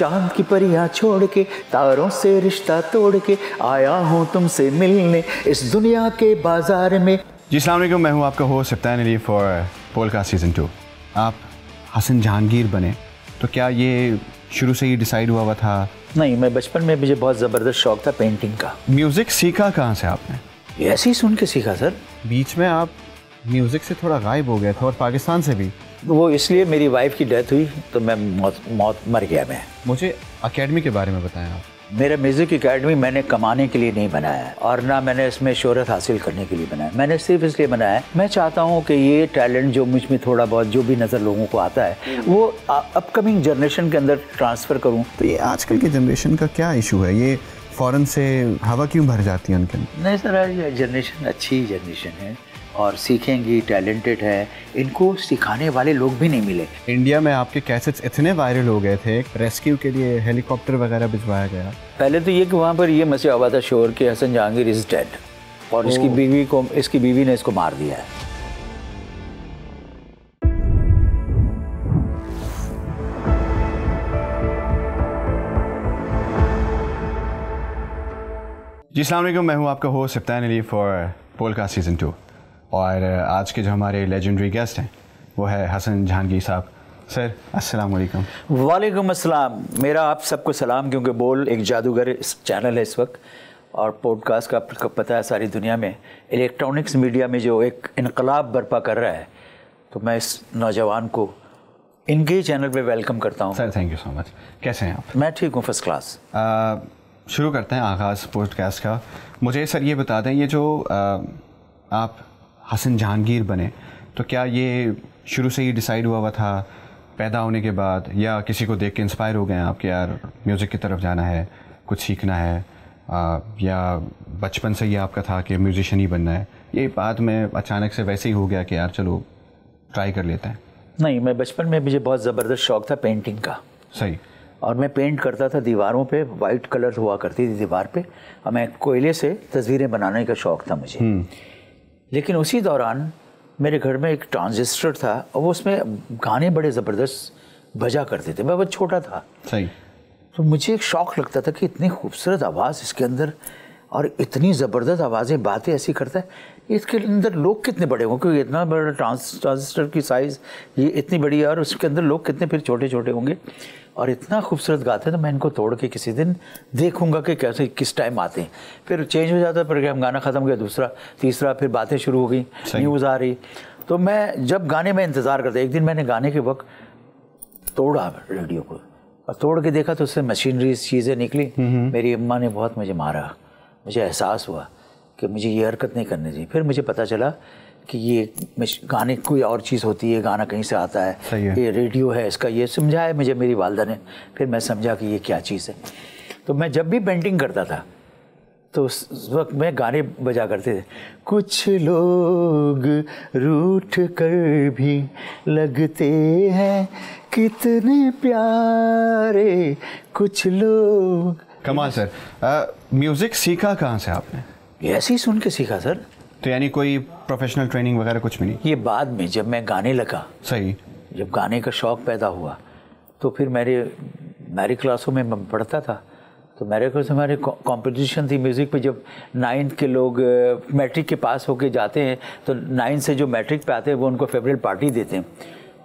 चांद की परियां छोड़ के, तारों से रिश्ता तोड़ के आया हूँ तुमसे मिलने इस दुनिया के बाजार में। जी अस्सलाम वालेकुम, मैं हूँ आपका host सप्तान Ali for podcast season 2। आप हसन जहांगीर बने तो क्या ये शुरू से ही डिसाइड हुआ था? नहीं, मैं बचपन में मुझे बहुत ज़बरदस्त शौक था पेंटिंग का। म्यूज़िक सीखा कहाँ से आपने? ऐसे ही सुन के सीखा सर। बीच में आप म्यूज़िक से थोड़ा गायब हो गए थे और पाकिस्तान से भी। वो इसलिए मेरी वाइफ की डेथ हुई तो मैं मौत मर गया मैं। मुझे एकेडमी के बारे में बताएं आप। मेरा म्यूज़िक एकेडमी मैंने कमाने के लिए नहीं बनाया है और ना मैंने इसमें शोहरत हासिल करने के लिए बनाया। मैंने सिर्फ इसलिए बनाया है, मैं चाहता हूँ कि ये टैलेंट जो मुझ में थोड़ा बहुत जो भी नज़र लोगों को आता है वो अपकमिंग जनरेशन के अंदर ट्रांसफ़र करूँ। तो ये आजकल की जनरेशन का क्या इशू है? ये फ़ौरन से हवा क्यों भर जाती है उनके अंदर? नहीं सर, ये जनरेशन अच्छी जनरेशन है और सीखेंगी, टैलेंटेड है, इनको सिखाने वाले लोग भी नहीं मिले। इंडिया में आपके कैसेट्स इतने वायरल हो गए थे, रेस्क्यू के लिए हेलीकॉप्टर वगैरह भिजवाया गया। पहले तो ये कि वहाँ पर ये मसला हुआ था शोर के हसन जहांगीर इज़ डेड और इसकी बीवी ने इसको मार दिया है। जी अस्सलाम वालेकुम, मैं हूँ आपका host सप्तान Ali for podcast season 2 और आज के जो हमारे लेजेंडरी गेस्ट हैं वो है हसन जहांगीर साहब। सर अस्सलाम वालेकुम। वालेकुम अस्सलाम। मेरा आप सबको सलाम, क्योंकि बोल एक जादूगर इस चैनल है इस वक्त और पॉडकास्ट का आपको पता है सारी दुनिया में इलेक्ट्रॉनिक्स मीडिया में जो एक इनकलाब बर्पा कर रहा है, तो मैं इस नौजवान को इनके ही चैनल पे वेलकम करता हूँ। Sir thank you so much. कैसे हैं आप? मैं ठीक हूँ, फर्स्ट क्लास। शुरू करते हैं आगाज़ पॉडकास्ट का। मुझे सर ये बता दें, ये जो आप हसन जहांगीर बने तो क्या ये शुरू से ही डिसाइड हुआ था पैदा होने के बाद, या किसी को देख के इंस्पायर हो गए आप कि यार म्यूज़िक की तरफ जाना है, कुछ सीखना है, या बचपन से ही आपका था कि म्यूजिशियन ही बनना है? ये बाद में अचानक से वैसे ही हो गया कि यार चलो ट्राई कर लेते हैं? नहीं, मैं बचपन में मुझे बहुत ज़बरदस्त शौक था पेंटिंग का। सही। और मैं पेंट करता था दीवारों पे, वाइट कलर हुआ करती थी दीवार पे और मैं कोयले से तस्वीरें बनाने का शौक़ था मुझे। लेकिन उसी दौरान मेरे घर में एक ट्रांजिस्टर था और वो उसमें गाने बड़े ज़बरदस्त बजा करते थे। मैं बहुत छोटा था। सही। तो मुझे एक शौक़ लगता था कि इतनी खूबसूरत आवाज़ इसके अंदर और इतनी ज़बरदस्त आवाज़ें, बातें ऐसी करता है, इसके अंदर लोग कितने बड़े होंगे, क्योंकि इतना बड़ा ट्रांजिस्टर की साइज़ ये इतनी बड़ी है और उसके अंदर लोग कितने फिर छोटे छोटे होंगे और इतना खूबसूरत गाते हैं। तो मैं इनको तोड़ के किसी दिन देखूंगा कि कैसे किस टाइम आते हैं। फिर चेंज हो जाता है प्रोग्राम, गाना ख़त्म गया, दूसरा तीसरा, फिर बातें शुरू हो गई, न्यूज़ आ रही। तो मैं जब गाने में इंतज़ार करता, एक दिन मैंने गाने के वक्त तोड़ा रेडियो को और तोड़ के देखा तो उससे मशीनरी चीज़ें निकली। मेरी अम्मा ने बहुत मुझे मारा। मुझे एहसास हुआ कि मुझे ये हरकत नहीं करनी चाहिए। फिर मुझे पता चला कि ये गाने कोई और चीज़ होती है, गाना कहीं से आता है, ये रेडियो है, इसका ये समझाया मुझे मेरी वालदा ने। फिर मैं समझा कि ये क्या चीज़ है। तो मैं जब भी पेंटिंग करता था तो उस वक्त मैं गाने बजा करते थे। कुछ लोग रूठ कर भी लगते हैं कितने प्यारे, कुछ लोग। कमाल सर। म्यूज़िक सीखा कहाँ से आपने? ऐसे ही सुन के सीखा सर। तो यानी कोई प्रोफेशनल ट्रेनिंग वगैरह कुछ भी नहीं? ये बाद में जब मैं गाने लगा। सही। जब गाने का शौक़ पैदा हुआ तो फिर मेरी क्लासों में मैं पढ़ता था तो मेरे को हमारे कंपटीशन थी म्यूज़िक पे। जब 9th के लोग मैट्रिक के पास होके जाते हैं तो 9th से जो मैट्रिक पे आते हैं वो उनको फेवरेल पार्टी देते हैं।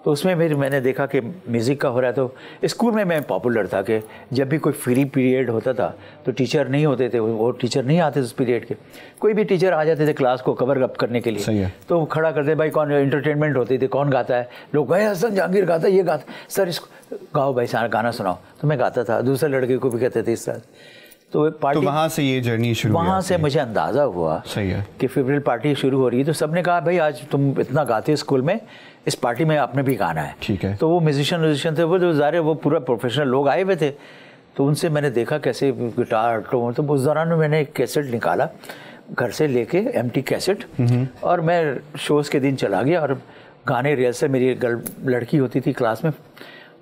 तो उसमें फिर मैंने देखा कि म्यूज़िक का हो रहा है। तो स्कूल में मैं पॉपुलर था कि जब भी कोई फ्री पीरियड होता था तो टीचर नहीं होते थे, वो टीचर नहीं आते उस पीरियड के, कोई भी टीचर आ जाते थे क्लास को कवर अप करने के लिए। सही है। तो वो खड़ा करते, भाई कौन, एंटरटेनमेंट होती थी, कौन गाता है, लोग भाई हसन जहांगीर गाता है, ये गाता, सर इसको गाओ भाई, सारा गाना सुनाओ। तो मैं गाता था, दूसरे लड़के को भी कहते थे इस तरह। तो पार्टी, तो वहाँ से ये जर्नी शुरू, वहाँ से मुझे अंदाज़ा हुआ सही है कि फेवरेल पार्टी शुरू हो रही है। तो सबने कहा भाई आज तुम इतना गाते हो स्कूल में, इस पार्टी में आपने भी गाना है। ठीक है। तो वो म्यूजिशियन थे, वो जो ज़ाहिर वो पूरा प्रोफेशनल लोग आए हुए थे। तो उनसे मैंने देखा कैसे गिटार, तो उस दौरान में मैंने एक कैसेट निकाला घर से लेके, एम्प्टी कैसेट, और मैं शोज़ के दिन चला गया और गाने रिहर्सल, मेरी लड़की होती थी क्लास में,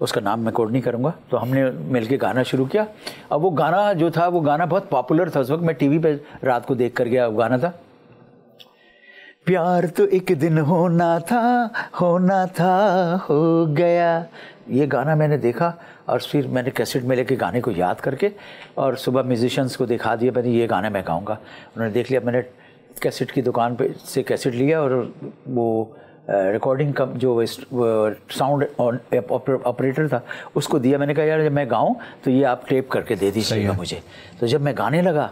उसका नाम मैं कोड नहीं करूँगा, तो हमने मिलके गाना शुरू किया। अब वो गाना जो था वो गाना बहुत पॉपुलर था उस वक्त। मैं टीवी पे रात को देख कर गया, वो गाना था प्यार तो एक दिन होना था हो गया, ये गाना मैंने देखा और फिर मैंने कैसेट में लेके गाने को याद करके और सुबह म्यूजिशियंस को दिखा दिया, मैंने ये गाना मैं गाऊंगा। उन्होंने देख लिया, मैंने कैसेट की दुकान पे से कैसेट लिया और वो रिकॉर्डिंग का जो साउंड ऑपरेटर था उसको दिया। मैंने कहा यार जब मैं गाऊं तो ये आप टेप करके दे दीजिएगा मुझे। तो जब मैं गाने लगा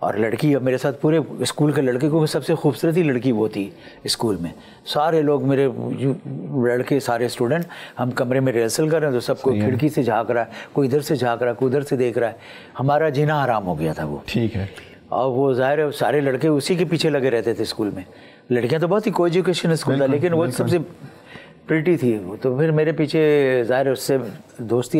और लड़की मेरे साथ, पूरे स्कूल के लड़के को सबसे खूबसूरत ही लड़की वो थी स्कूल में, सारे लोग मेरे लड़के सारे स्टूडेंट, हम कमरे में रिहर्सल कर रहे हैं तो सबको खिड़की से झाँक रहा है, कोई इधर से झाँक रहा है, कोई उधर से देख रहा है। हमारा जीना आराम हो गया था वो। ठीक है। और वो ज़ाहिर है सारे लड़के उसी के पीछे लगे रहते थे स्कूल में। लड़कियां तो बहुत ही को एजुकेशन स्कूल था, लेकिन वो सबसे प्रिटी थी वो। तो फिर मेरे पीछे ज़ाहिर है उससे दोस्ती,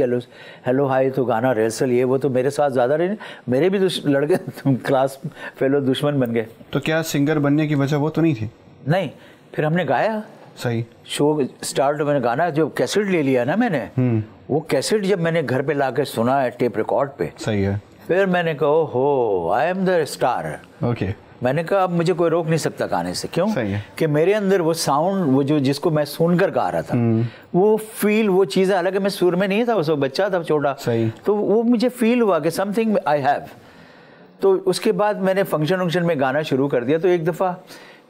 हेलो हाय, तो गाना रिहर्सल ये वो, तो मेरे साथ ज़्यादा रहे, मेरे भी लड़के क्लास फेलो दुश्मन बन गए। तो क्या सिंगर बनने की वजह वो तो नहीं थी? नहीं, फिर हमने गाया। सही। शो स्टार्ट, मैंने गाना जो कैसेट ले लिया ना मैंने, वो कैसेट जब मैंने घर पे लाके सुना है टेप रिकॉर्ड पे, सही है, फिर मैंने कहा हो आई एम द स्टार। ओके। मैंने कहा अब मुझे कोई रोक नहीं सकता गाने से। क्यों? सही है। कि मेरे अंदर वो साउंड, वो जो जिसको मैं सुनकर गा रहा था, वो फील, वो चीज़ें, हालांकि मैं सुर में नहीं था, उस बच्चा था छोटा, तो वो मुझे फील हुआ कि समथिंग आई हैव। तो उसके बाद मैंने फंक्शन में गाना शुरू कर दिया। तो एक दफ़ा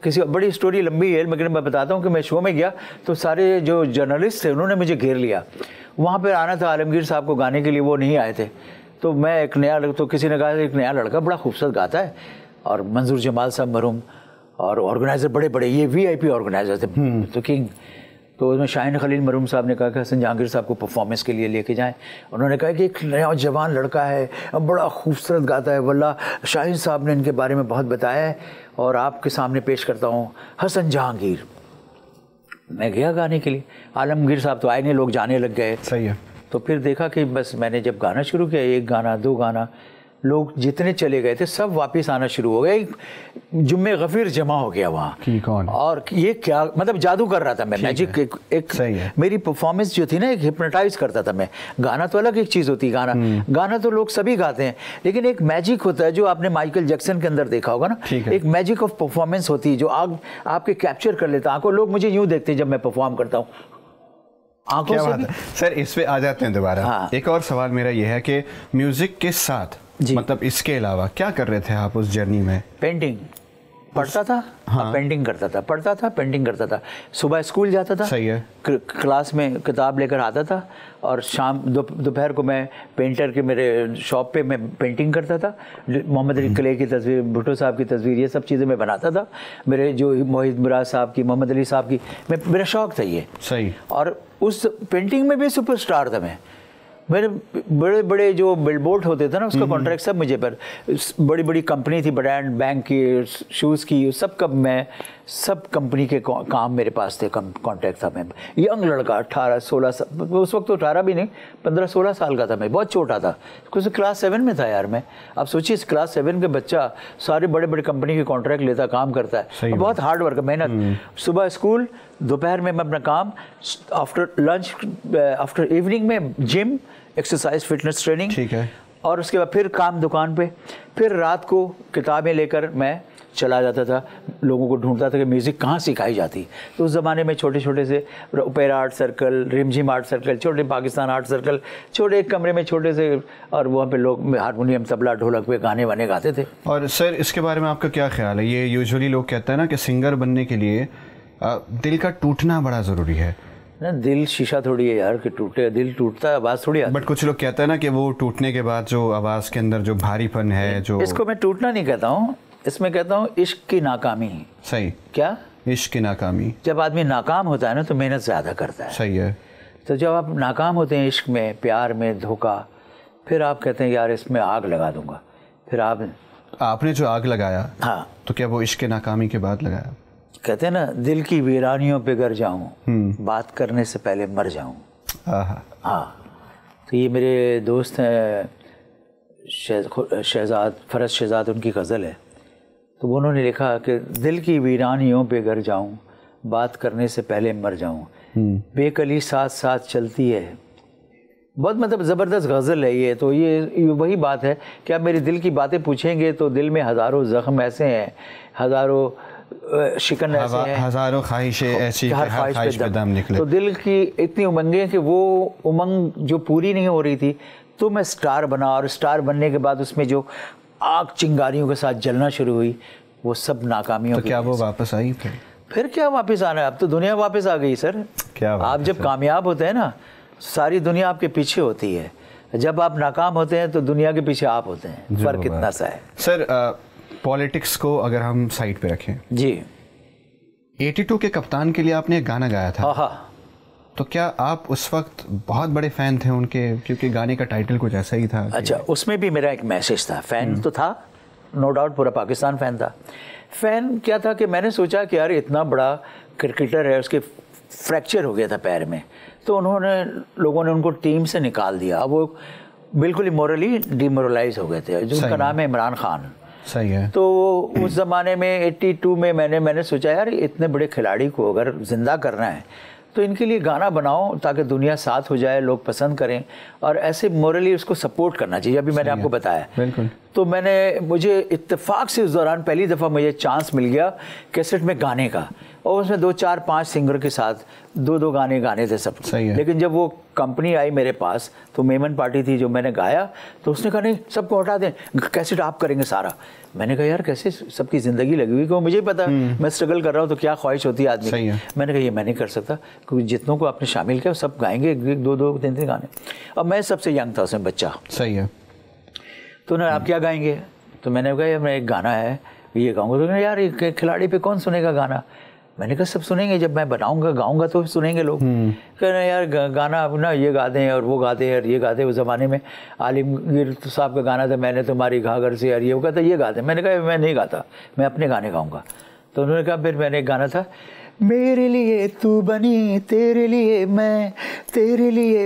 किसी, बड़ी स्टोरी लंबी है लेकिन मैं बताता हूँ कि मैं शो में गया तो सारे जो जर्नलिस्ट थे उन्होंने मुझे घेर लिया। वहाँ पर आना था आलमगीर साहब को गाने के लिए, वो नहीं आए थे। तो मैं एक नया, तो किसी ने कहा एक नया लड़का बड़ा खूबसूरत गाता है, और मंजूर जमाल साहब मरूम और ऑर्गेनाइज़र बड़े बड़े, ये VIP ऑर्गेनाइज़र थे तो किंग। तो उसमें शाहीन खलील मरूम साहब ने कहा कि हसन जहांगीर साहब को परफॉर्मेंस के लिए लेके जाएं। उन्होंने कहा कि एक नया जवान लड़का है, बड़ा खूबसूरत गाता है, वल्ला शाहीन साहब ने इनके बारे में बहुत बताया है और आपके सामने पेश करता हूँ हसन जहांगीर। मैं गया गाने के लिए, आलमगीर साहब तो आए नहीं, लोग जाने लग गए। सही है। तो फिर देखा कि बस मैंने जब गाना शुरू किया, एक गाना, दो गाना, लोग जितने चले गए थे सब वापस आना शुरू हो गए। जुम्मे गफीर जमा हो गया वहाँ। कौन? और ये क्या मतलब जादू कर रहा था मैं, मैजिक। एक मेरी परफॉर्मेंस जो थी ना, एक हिप्नोटाइज करता था मैं। गाना तो अलग एक चीज़ होती है, गाना तो लोग सभी गाते हैं, लेकिन एक मैजिक होता है जो आपने माइकल जैक्सन के अंदर देखा होगा ना, एक मैजिक ऑफ परफॉर्मेंस होती है जो आपके कैप्चर कर लेता आंखों। लोग मुझे यूँ देखते हैं जब मैं परफॉर्म करता हूँ आंखों से भी। सर इस पे आ जाते हैं दोबारा। हाँ। एक और सवाल मेरा यह है कि म्यूजिक के साथ, मतलब इसके अलावा क्या कर रहे थे आप उस जर्नी में? पेंटिंग पढ़ता था। हाँ। पेंटिंग करता था, पढ़ता था, पेंटिंग करता था। सुबह स्कूल जाता था। सही है। क्लास में किताब लेकर आता था और शाम दोपहर को मैं पेंटर के मेरे शॉप पे मैं पेंटिंग करता था। मोहम्मद अली कले की तस्वीर, भुट्टो साहब की तस्वीर, ये सब चीज़ें मैं बनाता था। मेरे जो मोहित मुराद साहब की, मोहम्मद अली साहब की, मेरा शौक़ था ये। सही। और उस पेंटिंग में भी सुपरस्टार था मैं। मेरे बड़े बड़े जो बिलबोर्ड होते थे ना, उसका कॉन्ट्रैक्ट सब मुझे पर, बड़ी बड़ी कंपनी थी, ब्रांड बैंक की, शूज़ की, सब कब मैं सब कंपनी के काम मेरे पास थे, कॉन्ट्रैक्ट था। मैं यंग लड़का 18-16 उस वक्त तो 18 भी नहीं, 15-16 साल का था मैं, बहुत छोटा था, कुछ क्लास 7 में था यार मैं। अब सोचिए क्लास 7 के बच्चा सारे बड़े बड़े कंपनी के कॉन्ट्रैक्ट लेता, काम करता है, बहुत हार्ड वर्क, मेहनत। सुबह स्कूल, दोपहर में मैं अपना काम, आफ्टर लंच, आफ्टर इवनिंग में जिम, एक्सरसाइज, फिटनेस ट्रेनिंग। ठीक है। और उसके बाद फिर काम दुकान पे, फिर रात को किताबें लेकर मैं चला जाता था, लोगों को ढूंढता था कि म्यूज़िक कहाँ सिखाई जाती। तो उस ज़माने में छोटे छोटे से ओपेरा आर्ट सर्कल, रिमझिम आर्ट सर्कल, छोटे पाकिस्तान आर्ट सर्कल, छोटे एक कमरे में छोटे से, और वहाँ पे लोग हारमोनियम, तबला, ढोलक पे गाने वाने गाते थे। और सर इसके बारे में आपका क्या ख्याल है? ये यूजुअली लोग कहते हैं ना कि सिंगर बनने के लिए दिल का टूटना बड़ा ज़रूरी है ना। दिल शीशा थोड़ी है यार कि टूटे, दिल टूटता है, आवाज़ थोड़ी आती। बट कुछ लोग कहते हैं ना कि वो टूटने के बाद जो आवाज़ के अंदर जो भारीपन है, जो, इसको मैं टूटना नहीं कहता हूँ, इसमें कहता हूँ इश्क की नाकामी। सही। क्या? इश्क की नाकामी। जब आदमी नाकाम होता है ना तो मेहनत ज़्यादा करता है। सही है। तो जब आप नाकाम होते हैं इश्क में, प्यार में, धोखा, फिर आप कहते हैं यार इसमें आग लगा दूंगा। फिर आपने जो आग लगाया, हाँ, तो क्या वो इश्क की नाकामी के बाद लगाया? कहते हैं ना, दिल की वीरानियों पे गर जाऊं, बात करने से पहले मर जाऊं। हाँ। तो ये मेरे दोस्त हैं शहजाद, फरज शहजाद, उनकी गज़ल है। तो वो उन्होंने लिखा कि दिल की वीरानियों पे गर जाऊं, बात करने से पहले मर जाऊं, बेकली साथ साथ चलती है। बहुत मतलब ज़बरदस्त गज़ल है ये। तो ये वही बात है कि आप मेरे दिल की बातें पूछेंगे तो दिल में हज़ारों ज़ख्म ऐसे हैं, हज़ारों शिकन ऐसे हैं, हजारों ख्वाहिशें ऐसी कि हर ख्वाहिश पे दम निकले। तो दिल की इतनी उमंगें कि वो उमंग जो पूरी नहीं हो रही थी, तो मैं स्टार बना, और स्टार बनने के बाद उसमें जो आग चिंगारियों के साथ जलना शुरू हुई, वो सब नाकामियों। तो क्या वो वापस आई फिर क्या वापस आना है? अब तो दुनिया वापस आ गई सर। क्या आप जब कामयाब होते हैं ना, सारी दुनिया आपके पीछे होती है, जब आप नाकाम होते हैं तो दुनिया के पीछे आप होते हैं। फर्क कितना सा है सर। पॉलिटिक्स को अगर हम साइड पे रखें जी, 82 के कप्तान के लिए आपने एक गाना गाया था। हाँ। तो क्या आप उस वक्त बहुत बड़े फैन थे उनके, क्योंकि गाने का टाइटल कुछ ऐसा ही था? अच्छा, उसमें भी मेरा एक मैसेज था। फैन तो था, नो डाउट, पूरा पाकिस्तान फैन था। फैन क्या था कि मैंने सोचा कि यार इतना बड़ा क्रिकेटर है, उसके फ्रैक्चर हो गया था पैर में, तो लोगों ने उनको टीम से निकाल दिया। अब वो बिल्कुल ही मोरली डिमोरलाइज हो गए थे, जिनका नाम है इमरान खान। सही है। तो उस ज़माने में 82 में मैंने सोचा यार इतने बड़े खिलाड़ी को अगर जिंदा करना है तो इनके लिए गाना बनाओ ताकि दुनिया साथ हो जाए, लोग पसंद करें, और ऐसे मोरली उसको सपोर्ट करना चाहिए। अभी मैंने आपको बताया। बिल्कुल। तो मुझे इत्तेफाक से उस दौरान पहली दफ़ा मुझे चांस मिल गया कैसेट में गाने का, और उसमें 2 4 5 सिंगर के साथ 2 गाने गाने थे सब। लेकिन जब वो कंपनी आई मेरे पास, तो मेमन पार्टी थी जो मैंने गाया, तो उसने कहा नहीं सबको हटा दें, कैसेट आप करेंगे सारा। मैंने कहा यार कैसे, सबकी ज़िंदगी लगी हुई, क्योंकि मुझे पता मैं स्ट्रगल कर रहा हूँ तो क्या ख्वाहिश होती है आदमी की। मैंने कहा ये मैं नहीं कर सकता, क्योंकि जितनों को आपने शामिल किया सब गाएंगे 2 3 गाने, और मैं सबसे यंग था उसमें, बच्चा। सही है। तो उन्होंने आप क्या गाएंगे? तो मैंने कहा मैं एक गाना है ये गाऊंगा। तो यार ये खिलाड़ी पे कौन सुनेगा गाना? मैंने कहा सब सुनेंगे, जब मैं बनाऊंगा गाऊंगा तो सुनेंगे लोग। कह रहे यार गाना अपना ये गा दें और वो गा दें और ये गा दें। उस ज़माने में आलिमगीर साहब का गाना था, मैंने तुम्हारी घाघर से यार ये, वो कहता ये गाते। मैंने कहा मैं नहीं गाता, मैं अपने गाने गाऊंगा। तो उन्होंने कहा, फिर मैंने एक गाना था, मेरे लिए तू बनी तेरे लिए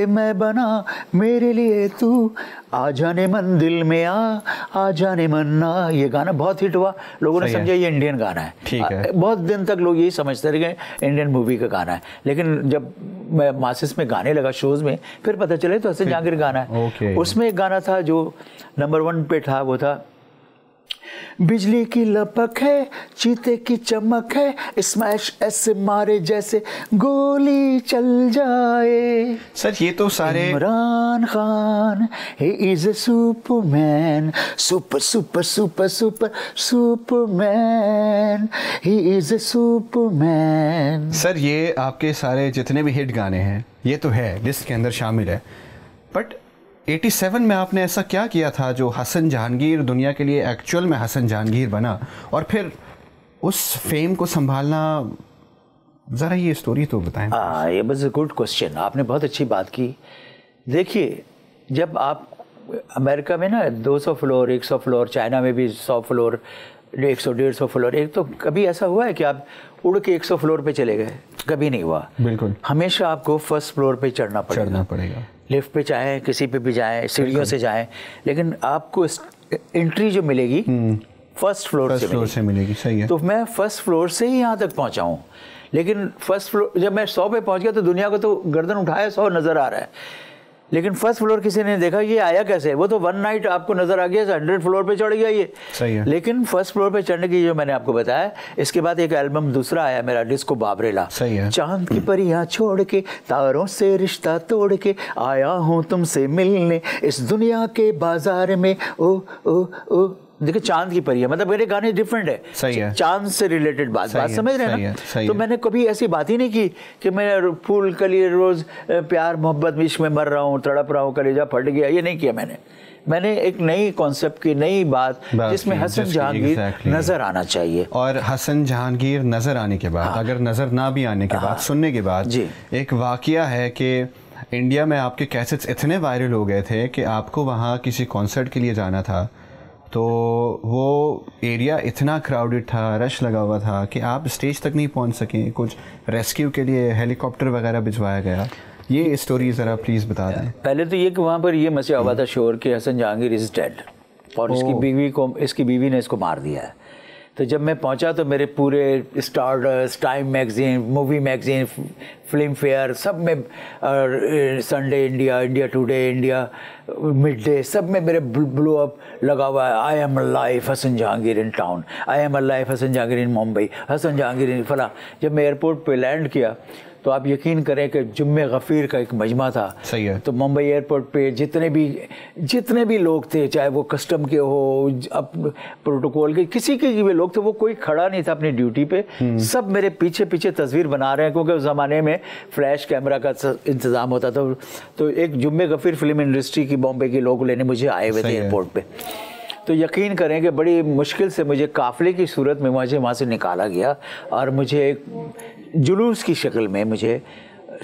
मैं बना, मेरे लिए तू आ जाने मन दिल में आ जाने मन ना। ये गाना बहुत हिट हुआ, लोगों ने समझा ये इंडियन गाना है। ठीक है। बहुत दिन तक लोग यही समझते रहे इंडियन मूवी का गाना है, लेकिन जब मैं मासिस में गाने लगा शोज़ में, फिर पता चले तो हसन जहांगीर गाना है। उसमें एक गाना था जो नंबर 1 पे था, वो था बिजली की लपक है, चीते की चमक है, स्मैश ऐसे मारे जैसे गोली चल जाए। सर ये तो सारे Imran Khan, he is a superman, super super super super superman, he is a superman। Sir ये आपके सारे जितने भी हिट गाने हैं ये तो है, लिस्ट के अंदर शामिल है, बट 87 में आपने ऐसा क्या किया था जो हसन जहांगीर दुनिया के लिए एक्चुअल में हसन जहांगीर बना, और फिर उस फेम को संभालना, ज़रा ये स्टोरी तो बताएं। हाँ, ये बस गुड क्वेश्चन, आपने बहुत अच्छी बात की। देखिए, जब आप अमेरिका में ना 200 फ्लोर 100 फ्लोर, चाइना में भी 100 फ्लोर 100-150 फ्लोर, एक तो कभी ऐसा हुआ है कि आप उड़ के 100 फ्लोर पे चले गए? कभी नहीं हुआ। बिल्कुल। हमेशा आपको फर्स्ट फ्लोर पे चढ़ना पड़ेगा। लिफ्ट पे चाहे किसी पे भी जाएं, सीढ़ियों से जाएं, लेकिन आपको एंट्री जो मिलेगी फर्स्ट फ्लोर से मिलेगी। सही है। तो मैं फर्स्ट फ्लोर से ही यहाँ तक पहुँचा हूँ, लेकिन फर्स्ट फ्लोर जब मैं 100 पे पहुँच गया तो दुनिया को तो गर्दन उठाया 100 नज़र आ रहा है, लेकिन फर्स्ट फ्लोर किसी ने देखा ये आया कैसे? वो तो 1 नाइट आपको नजर आ गया 100 फ्लोर पे चढ़ गया ये। सही है। लेकिन फर्स्ट फ्लोर पे चढ़ने की जो मैंने आपको बताया, इसके बाद एक एल्बम दूसरा आया मेरा, डिस्को बाबरेला। सही है। चांद की परियां छोड़ के, तारों से रिश्ता तोड़ के, आया हूँ तुमसे मिलने इस दुनिया के बाजार में, ओ ओ ओ। देखिए चांद की परियां, मतलब मेरे गाने डिफरेंट है। सही है। चांद से रिलेटेड बात समझ रहे हैं ना? तो मैंने कभी ऐसी बात ही नहीं की कि मैं फूल कली रोज प्यार मोहब्बत इश्क में मर रहा हूँ, तड़प रहा हूँ, कलेजा फट गया, ये नहीं किया मैंने एक नई कॉन्सेप्ट की, नई बात जिसमें हसन जहांगीर नजर आना चाहिए। और हसन जहांगीर नजर आने के बाद, अगर नजर ना भी आने के बाद, सुनने के बाद, एक वाकया है कि इंडिया में आपके कैसेट्स इतने वायरल हो गए थे कि आपको वहाँ किसी कॉन्सर्ट के लिए जाना था, तो वो एरिया इतना क्राउडेड था, रश लगा हुआ था कि आप स्टेज तक नहीं पहुंच सकें। कुछ रेस्क्यू के लिए हेलीकॉप्टर वगैरह भिजवाया गया। ये स्टोरी ज़रा प्लीज़ बता दें। पहले तो ये कि वहाँ पर ये मसला हुआ था शोर कि हसन जहांगीर इज़ डेड, और इसकी बीवी ने इसको मार दिया है। तो जब मैं पहुंचा तो मेरे पूरे Stardust, Time magazine, movie magazine, Filmfare, सब में, Sunday India, India Today, India Mid Day, सब में मेरे ब्लो अप लगा हुआ है, I am alive Hasan Jahangir in town, I am alive Hasan Jahangir in Mumbai, Hasan Jahangir in फला। जब मैं एयरपोर्ट पे लैंड किया तो आप यकीन करें कि जुम्मे गफ़ीर का एक मजमा था। सही है। तो मुंबई एयरपोर्ट पे जितने भी लोग थे, चाहे वो कस्टम के हो, अब प्रोटोकॉल के, किसी के भी लोग थे, वो कोई खड़ा नहीं था अपनी ड्यूटी पे, सब मेरे पीछे पीछे तस्वीर बना रहे हैं, क्योंकि उस ज़माने में फ्लैश कैमरा का इंतज़ाम होता था। तो एक जुम्मे गफ़ीर फिल्म इंडस्ट्री की बॉम्बे के लोग लेने मुझे आए हुए थे एयरपोर्ट पर। तो यकीन करें कि बड़ी मुश्किल से मुझे काफ़िले की सूरत में मुझे वहाँ से निकाला गया और मुझे एक जुलूस की शक्ल में मुझे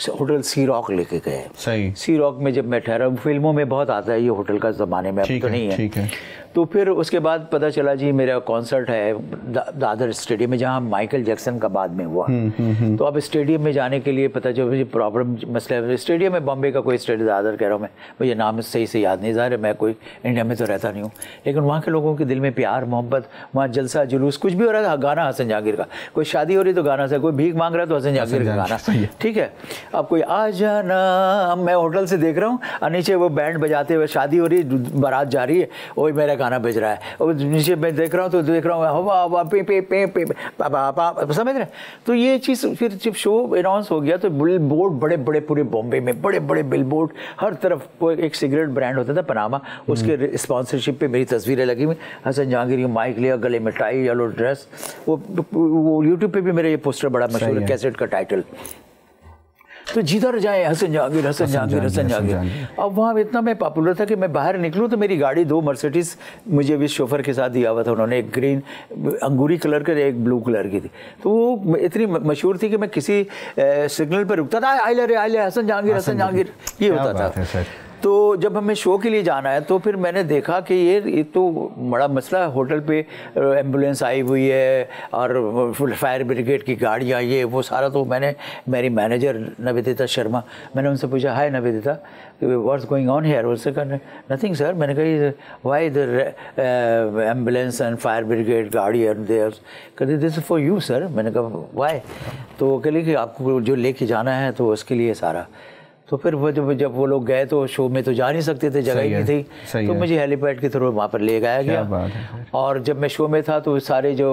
होटल सी रॉक लेके गए। सही। सी रॉक में जब मैं ठहरा, फिल्मों में बहुत आता है ये होटल का, ज़माने में अब तो नहीं है। ठीक है। तो फिर उसके बाद पता चला जी मेरा कॉन्सर्ट है दादर स्टेडियम में, जहाँ माइकल जैक्सन का बाद में हुआ। तो अब स्टेडियम में जाने के लिए पता चला मुझे प्रॉब्लम मसला, स्टेडियम में बॉम्बे का कोई स्टेडियम, दादर कह रहा हूँ मैं, मुझे नाम सही से याद नहीं, ज़ाहिर है मैं कोई इंडिया में तो रहता नहीं हूँ, लेकिन वहाँ के लोगों के दिल में प्यार मोहब्बत, वहाँ जलसा जुलूस कुछ भी हो रहा था, गाना हसन जहांगीर का, कोई शादी हो रही तो गाना से, कोई भीख मांग रहा तो हसन जहांगीर का गाना, ठीक है। अब कोई आ जाना, मैं होटल से देख रहा हूँ और नीचे वो बैंड बजाते हुए, शादी हो रही, बारात जा रही है, वही मेरा गाना बज रहा है, और नीचे मैं देख रहा हूँ तो देख रहा हूँ हवा हवा पे पे पे पे पापा, समझ रहे। तो ये चीज़ फिर जब शो अनाउंस हो गया तो बिल बोर्ड बड़े बड़े पूरे बॉम्बे में बड़े बड़े बिल बोर्ड हर तरफ, वो एक सिगरेट ब्रांड होता था पनामा, उसके स्पॉन्सरशिप पे मेरी तस्वीरें लगी हुई, हसन जहांगीर की माइक लिया, गले में टाई, येलो ड्रेस, वो यूट्यूब पे भी मेरा ये पोस्टर बड़ा मशहूर है, कैसेट का टाइटल। तो जिधर जाए हसन जहांगीर, हसन जहांगीर, हसन जहांगीर। अब वहाँ इतना मैं पॉपुलर था कि मैं बाहर निकलूँ तो मेरी गाड़ी 2 मर्सिडीज मुझे भी शोफर के साथ दिया हुआ था उन्होंने, एक ग्रीन अंगूरी कलर का, एक ब्लू कलर की थी। तो वो इतनी मशहूर थी कि मैं किसी सिग्नल पर रुकता था, आइले हसन जहांगीर, हसन जहांगीर, ये होता था। तो जब हमें शो के लिए जाना है तो फिर मैंने देखा कि ये तो बड़ा मसला है, होटल पे एम्बुलेंस आई हुई है और फायर ब्रिगेड की गाड़ियाँ, ये वो सारा। तो मैंने, मेरी मैनेजर निवेदिता शर्मा, मैंने उनसे पूछा, hi Nivedita, what's going on here? उससे कहा नथिंग सर। मैंने कहा why the ambulance and fire brigade गाड़ी एंड देयर? कहते this is for you sir. मैंने कहा व्हाई? तो कहले कि आपको जो लेके जाना है तो उसके लिए सारा। तो फिर वो जब वो लोग गए तो शो में तो जा नहीं सकते थे, जगह ही नहीं थी, तो मुझे हेलीपैड के थ्रू वहाँ पर ले गया। और जब मैं शो में था तो सारे जो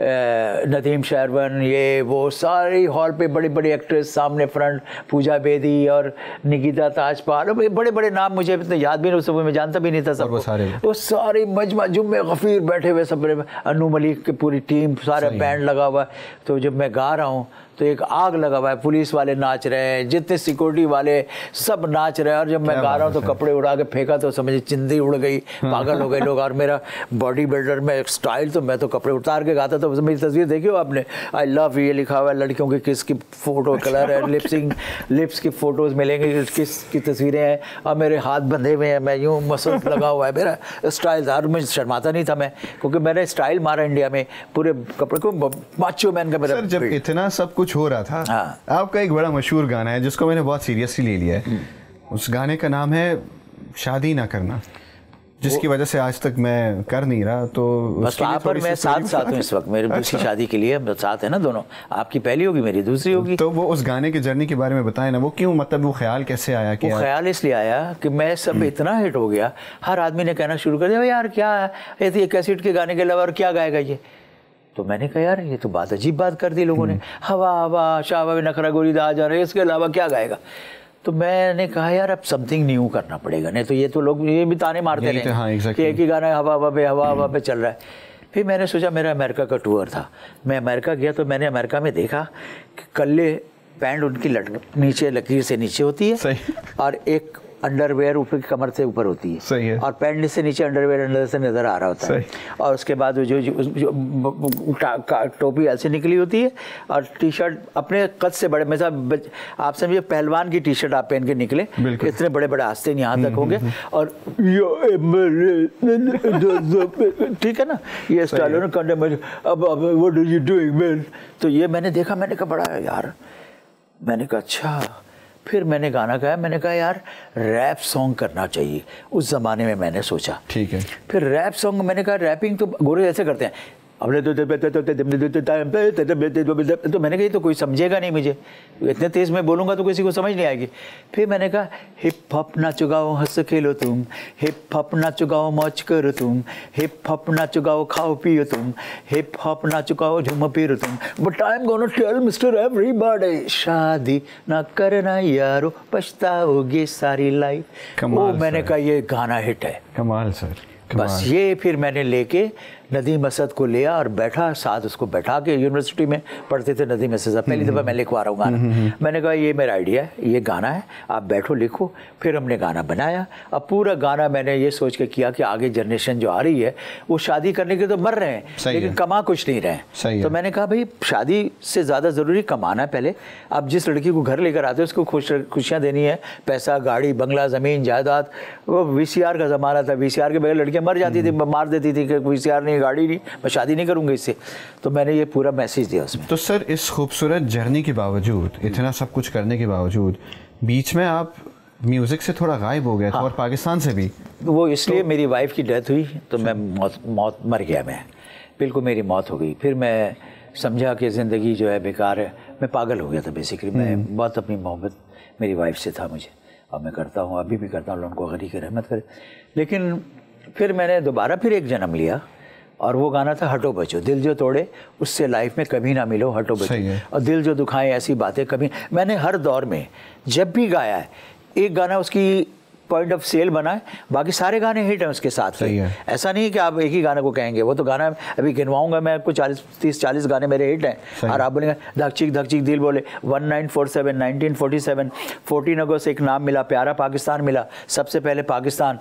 नदीम शहरवन, ये वो सारे हॉल पे बड़े बड़े एक्ट्रेस सामने फ्रंट, पूजा बेदी और निकिता ताजपाल, बड़े बड़े नाम मुझे इतने याद भी नहीं, उस समय मैं जानता भी नहीं था सब। वो सारे मजमा जुम्मे गफीर बैठे हुए सब, अनु मलिक की पूरी टीम, सारा बैंड लगा हुआ। तो जब मैं गा रहा हूँ तो एक आग लगा हुआ है, पुलिस वाले नाच रहे हैं, जितने सिक्योरिटी वाले सब नाच रहे हैं। और जब मैं गा रहा हूँ तो कपड़े उड़ा के फेंका तो समझे चिंदी उड़ गई, पागल हो गए लोग। और मेरा बॉडी बिल्डर में एक स्टाइल, तो मैं तो कपड़े उतार के गाता। तो मेरी तस्वीर देखी हो आपने, आई लव, ये लिखा हुआ है, लड़कियों की किस की फोटो कलर है, लिप्स की फोटोज मिलेंगे, किस की तस्वीरें हैं, और मेरे हाथ बंधे हुए हैं, मैं यूँ मसल लगा हुआ है, मेरा स्टाइल था। और मैं शर्माता नहीं था मैं, क्योंकि मैंने स्टाइल मारा इंडिया में, पूरे कपड़े को माचो मैन का मेरा। जब इतना सब कुछ हो रहा था, आपका एक बड़ा मशहूर गाना है जिसको मैंने बहुत सीरियसली ले लिया है। उस गाने का नाम है शादी ना करना, जिसकी वजह से आज तक मैं कर नहीं रहा। तो बस वहाँ पर मैं साथ हूँ इस वक्त, मेरी दूसरी शादी के लिए हम साथ है ना दोनों, आपकी पहली होगी मेरी दूसरी होगी। तो वो उस गाने की जर्नी के बारे में बताएं ना, वो क्यों, मतलब वो ख्याल कैसे आया? वो ख्याल इसलिए आया कि मैं सब इतना हिट हो गया, हर आदमी ने कहना शुरू कर दिया, यार क्या है ये कैसेट के गाने के अलावा और क्या गाएगा ये? तो मैंने कहा यार ये तो बात अजीब बात कर दी लोगों ने, हवा हवा शाहवा नखरा गोरी दा जा रहे, इसके अलावा क्या गाएगा? तो मैंने कहा यार अब समथिंग न्यू करना पड़ेगा, नहीं तो ये तो लोग ये भी ताने मारते रहे कि एक ही गाना हवा हवा पे चल रहा है। फिर मैंने सोचा, मेरा अमेरिका का टूर था, मैं अमेरिका गया तो मैंने अमेरिका में देखा कि कल्ले पैंट उनकी नीचे लकीर से नीचे होती है, और एक अंडरवेयर ऊपर की कमर से ऊपर होती है, सही है। और पैंट से नीचे अंडरवेयर अंदर से नजर आ रहा होता है, और उसके बाद जो टोपी ऐसे निकली होती है, और टी शर्ट अपने कद से बड़े, मतलब आप समझिए पहलवान की टी शर्ट आप पहन के निकले, इतने बड़े बड़े आस्तीन यहाँ तक होंगे, और ठीक है ना, ये स्टाइल अब what are you doing man? तो ये मैंने देखा, मैंने कहा बड़ा यार, मैंने कहा अच्छा। फिर मैंने गाना गाया, मैंने कहा यार रैप सॉन्ग करना चाहिए, उस ज़माने में मैंने सोचा, ठीक है। फिर रैप सॉन्ग, मैंने कहा रैपिंग तो गोरे ऐसे करते हैं, हमने तो मैंने कहा ये तो कोई समझेगा नहीं मुझे, इतने तेज़ मैं बोलूँगा तो किसी को समझ नहीं आएगी। फिर मैंने कहा हिप हॉप नाच गाओ हंस खेलो तुम, हिप हॉप नाच गाओ मौज करो तुम, हिप हॉप नाच गाओ खाओ पियो तुम, हिप हॉप नाच गाओ झूमो फिरो तुम, but I am gonna tell mister everybody शादी ना करना यारो पछताओगे सारी लाइफ। वो मैंने कहा ये गाना हिट है। कमाल सर, बस ये फिर मैंने लेके नदीम असद को लिया और बैठा साथ, उसको बैठा के, यूनिवर्सिटी में पढ़ते थे नदीम असद, पहली दफ़ा मैं लिखवा रहा हूँ गाना। मैंने कहा ये मेरा आइडिया है, ये गाना है, आप बैठो लिखो। फिर हमने गाना बनाया। अब पूरा गाना मैंने ये सोच के किया कि आगे जनरेशन जो आ रही है वो शादी करने के तो मर रहे हैं लेकिन कमा कुछ नहीं रहे। तो मैंने कहा भाई शादी से ज़्यादा ज़रूरी कमाना है पहले। आप जिस लड़की को घर लेकर आते हो उसको खुशियाँ देनी है, पैसा, गाड़ी, बंगला, ज़मीन, जायदाद। वो VCR का ज़माना था, VCR के बगैर लड़कियाँ मर जाती थी, मार देती थी कि VCR नहीं, गाड़ी नहीं, मैं शादी नहीं करूँगी इससे। तो मैंने ये पूरा मैसेज दिया उसमें। तो सर इस खूबसूरत जर्नी के बावजूद, इतना सब कुछ करने के बावजूद, बीच में आप म्यूज़िक से थोड़ा गायब हो गए थे। और पाकिस्तान से भी। वो इसलिए मेरी वाइफ की डेथ हुई तो मैं मौत मर गया, मैं बिल्कुल मेरी मौत हो गई। फिर मैं समझा कि ज़िंदगी जो है बेकार है, मैं पागल हो गया था बेसिकली। मैं बहुत अपनी मोहब्बत मेरी वाइफ से था मुझे, और मैं करता हूँ, अभी भी करता हूँ, उनको गनी की रहमत करे। लेकिन फिर मैंने दोबारा फिर एक जन्म लिया और वो गाना था हटो बचो, दिल जो तोड़े उससे लाइफ में कभी ना मिलो, हटो बचो। और दिल जो दुखाए ऐसी बातें कभी। मैंने हर दौर में जब भी गाया है, एक गाना उसकी पॉइंट ऑफ सेल बना है, बाकी सारे गाने हिट हैं उसके साथ। ऐसा नहीं है कि आप एक ही गाने को कहेंगे, वो तो गाना अभी गिनवाऊंगा मैं आपको, 30-40 गाने मेरे हिट हैं। और आप बोलेंगे धकचिक धकचिक दिल बोले, 1947, 1947, 14 अगस्त एक नाम मिला, प्यारा पाकिस्तान मिला, सबसे पहले पाकिस्तान।